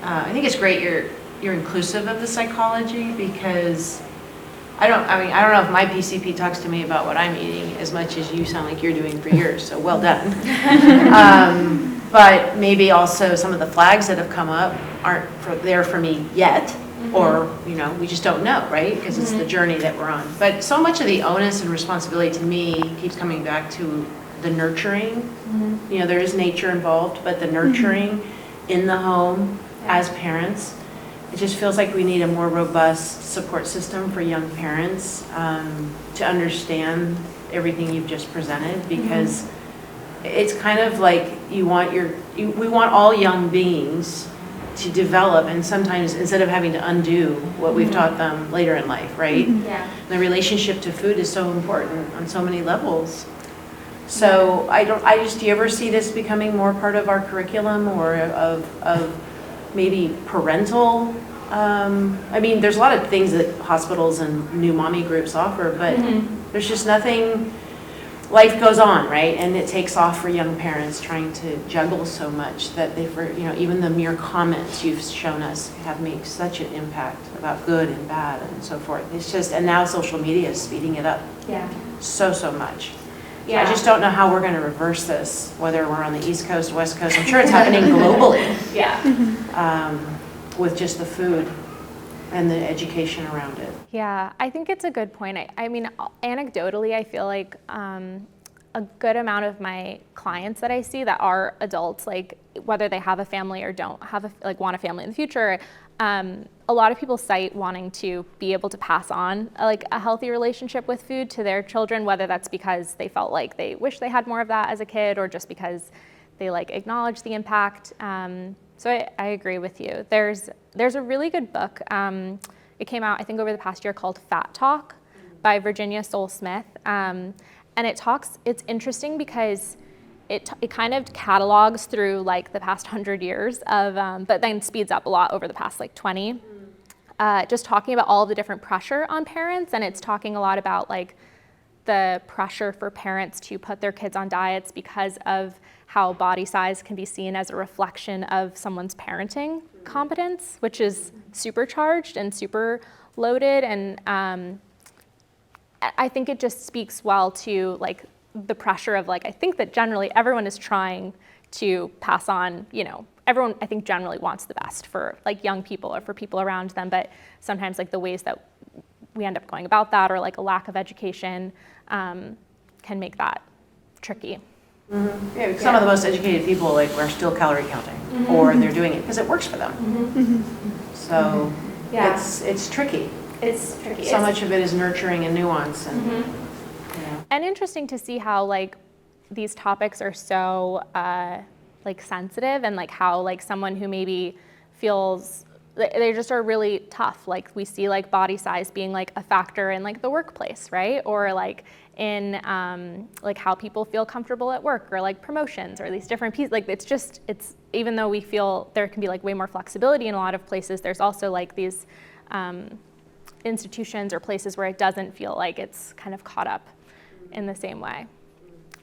I think it's great you're inclusive of the psychology, because I don't know if my PCP talks to me about what I'm eating as much as you sound like you're doing for yours, so well done. But maybe also some of the flags that have come up aren't there for me yet, or we just don't know, right? Because it's the journey that we're on. But so much of the onus and responsibility to me keeps coming back to the nurturing. There is nature involved, but the nurturing in the home as parents. It just feels like we need a more robust support system for young parents to understand everything you've just presented, because it's kind of like we want all young beings to develop, and sometimes instead of having to undo what we've taught them later in life, right? Yeah. The relationship to food is so important on so many levels. So do you ever see this becoming more part of our curriculum or of maybe parental? I mean, there's a lot of things that hospitals and new mommy groups offer, but there's just nothing. Life goes on, right? And it takes off for young parents trying to juggle so much that even the mere comments you've shown us have made such an impact about good and bad and so forth. It's just, and now social media is speeding it up so much. Yeah. I just don't know how we're going to reverse this, whether we're on the East Coast, West Coast. I'm sure it's happening globally. With just the food and the education around it. Yeah, I think it's a good point. I mean, anecdotally, I feel like a good amount of my clients that I see that are adults, like whether they have a family or don't have want a family in the future, a lot of people cite wanting to be able to pass on a healthy relationship with food to their children, whether that's because they felt like they wish they had more of that as a kid or just because they acknowledge the impact. So I agree with you. There's a really good book. It came out, I think, over the past year called Fat Talk by Virginia Soule-Smith. And it's interesting because it kind of catalogs through the past 100 years of, but then speeds up a lot over the past 20. Just talking about all of the different pressure on parents, and it's talking a lot about the pressure for parents to put their kids on diets because of how body size can be seen as a reflection of someone's parenting competence, which is supercharged and super loaded. And I think it just speaks well to the pressure of I think that generally everyone is trying to pass on, everyone I think generally wants the best for young people or for people around them, but sometimes the ways that we end up going about that or a lack of education can make that tricky. Mm-hmm. Yeah, some of the most educated people are still calorie counting, or they're doing it because it works for them. So it's tricky. It's tricky. So much of it is nurturing and nuance, and and interesting to see how these topics are so sensitive, and how someone who maybe feels they just are really tough. We see body size being a factor in the workplace, right? Or in how people feel comfortable at work, or promotions, or these different pieces. It's even though we feel there can be way more flexibility in a lot of places, there's also these institutions or places where it doesn't feel it's kind of caught up in the same way.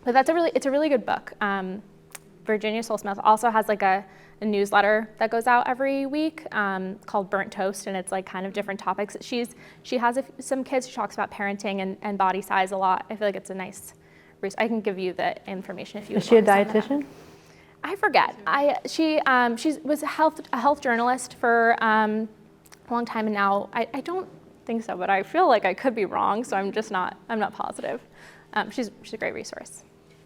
But it's a really good book. Virginia Soule-Smith also has a newsletter that goes out every week called Burnt Toast, and it's kind of different topics. She has some kids. She talks about parenting and body size a lot. I feel it's a nice resource. I can give you the information if you. Is she a dietitian? I forget. She was a health journalist for a long time, and now I don't think so, but I feel I could be wrong, so I'm not positive. She's a great resource.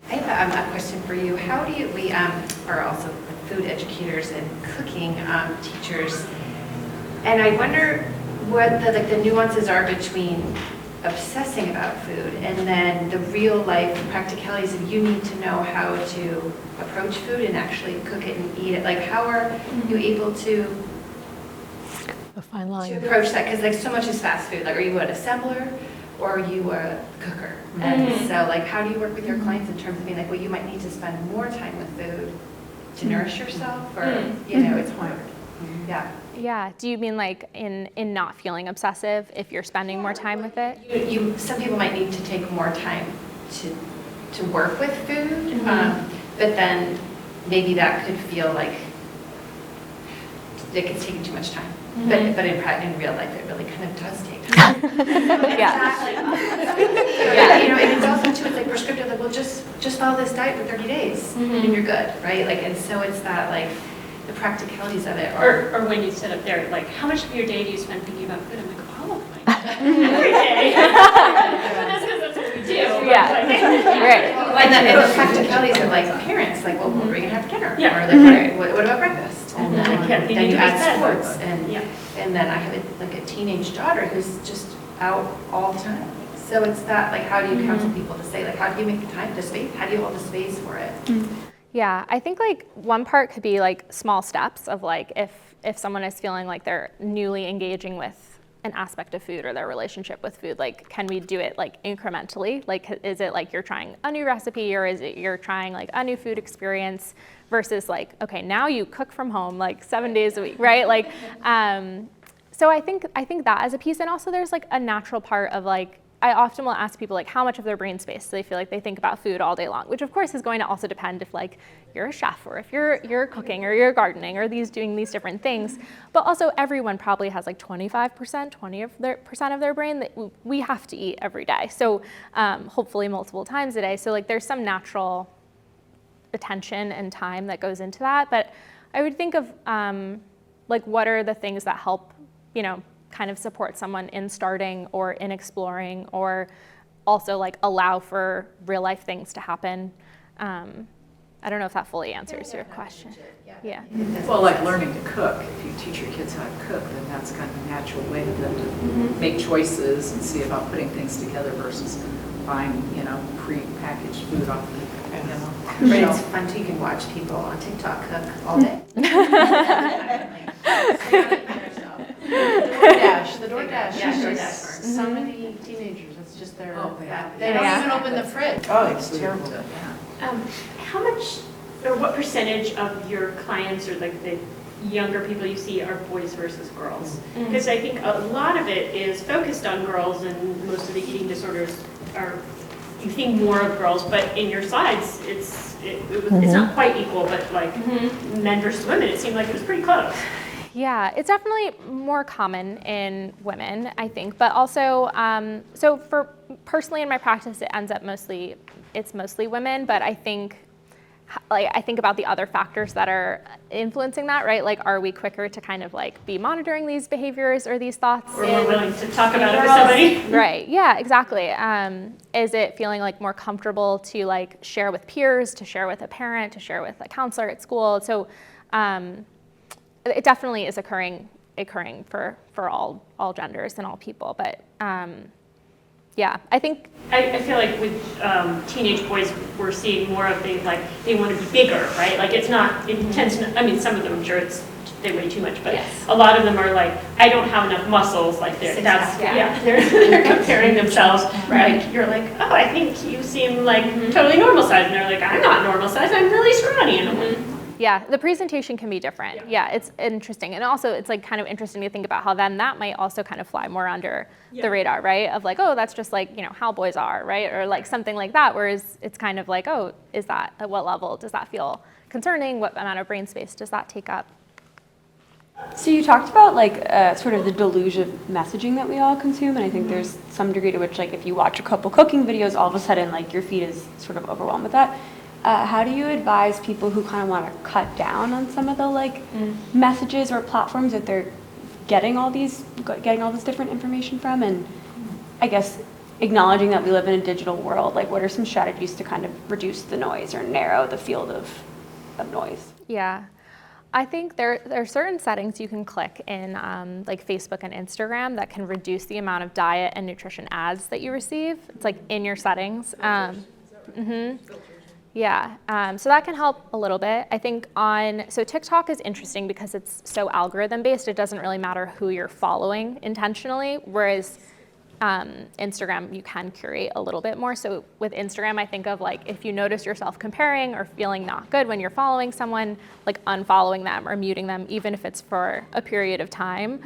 I have a question for you. How do you, we are also food educators and cooking teachers, and I wonder what the nuances are between obsessing about food and then the real life practicalities of you need to know how to approach food and actually cook it and eat it. How are you able to A fine line. to approach that? Because so much is fast food. Are you an assembler or are you a cooker? And so how do you work with your clients in terms of being well, you might need to spend more time with food to nourish yourself, or it's hard. Yeah. Do you mean in not feeling obsessive if you're spending more time with it? Some people might need to take more time to work with food, but then maybe that could feel like it could take too much time. But in real life, it really kind of does take time. And it's also too, it's prescriptive, well, just follow this diet for 30 days and you're good, right? And so it's that the practicalities of it. Or when you sit up there, how much of your day do you spend thinking about food? I'm all of my day. Every day. That's because that's what we do. Right. And the practicalities of parents, well, what are we going to have for dinner? Yeah. Or what about breakfast? And then you add sports, and then I have a teenage daughter who's just out all the time. So it's that how do you counsel people to say how do you make the time to space? How do you hold the space for it? Yeah, I think one part could be small steps of if someone is feeling they're newly engaging with an aspect of food or their relationship with food. Like, can we do it like incrementally? Like, is it like you're trying a new recipe, or is it you're trying like a new food experience versus like, okay, now you cook from home like 7 days a week, right? Like, so I think that as a piece, and also there's like a natural part of like, I often will ask people like how much of their brain space do they feel like they think about food all day long, which of course is going to also depend if like you're a chef or if you're cooking or you're gardening or doing these different things. But also everyone probably has like 25%, 20% of their brain that we have to eat every day. So hopefully multiple times a day. So like there's some natural attention and time that goes into that. But I would think of like what are the things that help, you know, kind of support someone in starting or in exploring, or also like allow for real life things to happen. I don't know if that fully answers your question. Yeah. Well, like learning to cook. If you teach your kids how to cook, then that's kind of a natural way for them to make choices and see about putting things together versus buying, you know, pre-packaged food off the, you know. But it's fun too, you can watch people on TikTok cook all day. The DoorDash. Yeah, DoorDash. So many teenagers, it's just their, yeah. they don't even open the fridge. Oh, It's terrible. How much, or what percentage of your clients or like the younger people you see are boys versus girls? Because I think a lot of it is focused on girls, and most of the eating disorders are, you think more of girls, but in your slides, it's not quite equal, but like men versus women, it seemed like it was pretty close. Yeah, it's definitely more common in women, I think, but also, so for personally in my practice, it ends up mostly women, but I think about the other factors that are influencing that, right? Like, are we quicker to kind of like be monitoring these behaviors or these thoughts? Or more willing to talk about it with somebody. Right, yeah, exactly. Is it feeling like more comfortable to like share with peers, to share with a parent, to share with a counselor at school? So, it definitely is occurring for all genders and all people, but yeah, I think I feel like with teenage boys, we're seeing more of the like they want to be bigger, right? Like it's not intentional. I mean, some of them, I'm sure they weigh too much, but a lot of them are like, I don't have enough muscles. Like they're comparing themselves. Right? Like, you're like, oh, I think you seem like totally normal size, and they're like, I'm not normal size. I'm really scrawny, and I'm like, yeah, the presentation can be different. Yeah, it's interesting. And also it's like kind of interesting to think about how then that might also kind of fly more under the radar, right? Of like, oh, that's just like, you know, how boys are, right? Or like something like that, whereas it's kind of like, oh, is that, at what level does that feel concerning? What amount of brain space does that take up? So you talked about like sort of the deluge of messaging that we all consume, and I think there's some degree to which like if you watch a couple cooking videos, all of a sudden like your feed is sort of overwhelmed with that. How do you advise people who kind of want to cut down on some of the like messages or platforms that they're getting all this different information from, and I guess acknowledging that we live in a digital world, like what are some strategies to kind of reduce the noise or narrow the field of noise? Yeah. I think there are certain settings you can click in like Facebook and Instagram that can reduce the amount of diet and nutrition ads that you receive. It's like in your settings. Yeah, so that can help a little bit. I think so TikTok is interesting because it's so algorithm based, it doesn't really matter who you're following intentionally, whereas Instagram, you can curate a little bit more. So with Instagram, I think of like, if you notice yourself comparing or feeling not good when you're following someone, like unfollowing them or muting them, even if it's for a period of time.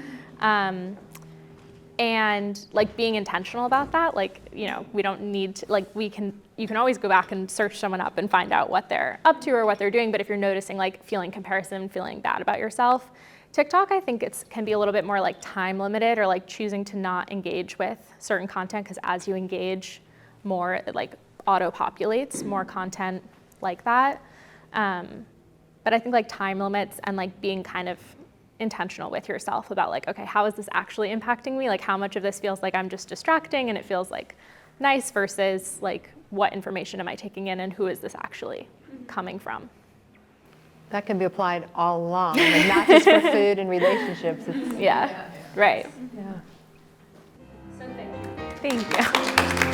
And like being intentional about that, like, you know, we don't need to, like you can always go back and search someone up and find out what they're up to or what they're doing. But if you're noticing like feeling comparison, feeling bad about yourself, TikTok, I think can be a little bit more like time limited, or like choosing to not engage with certain content, because as you engage more, it like auto populates more content like that. But I think like time limits and like being kind of intentional with yourself about like, okay, how is this actually impacting me? Like how much of this feels like I'm just distracting and it feels like nice versus like what information am I taking in and who is this actually coming from? That can be applied all along, and not just for food and relationships. It's, yeah, right. Yeah. Thank you.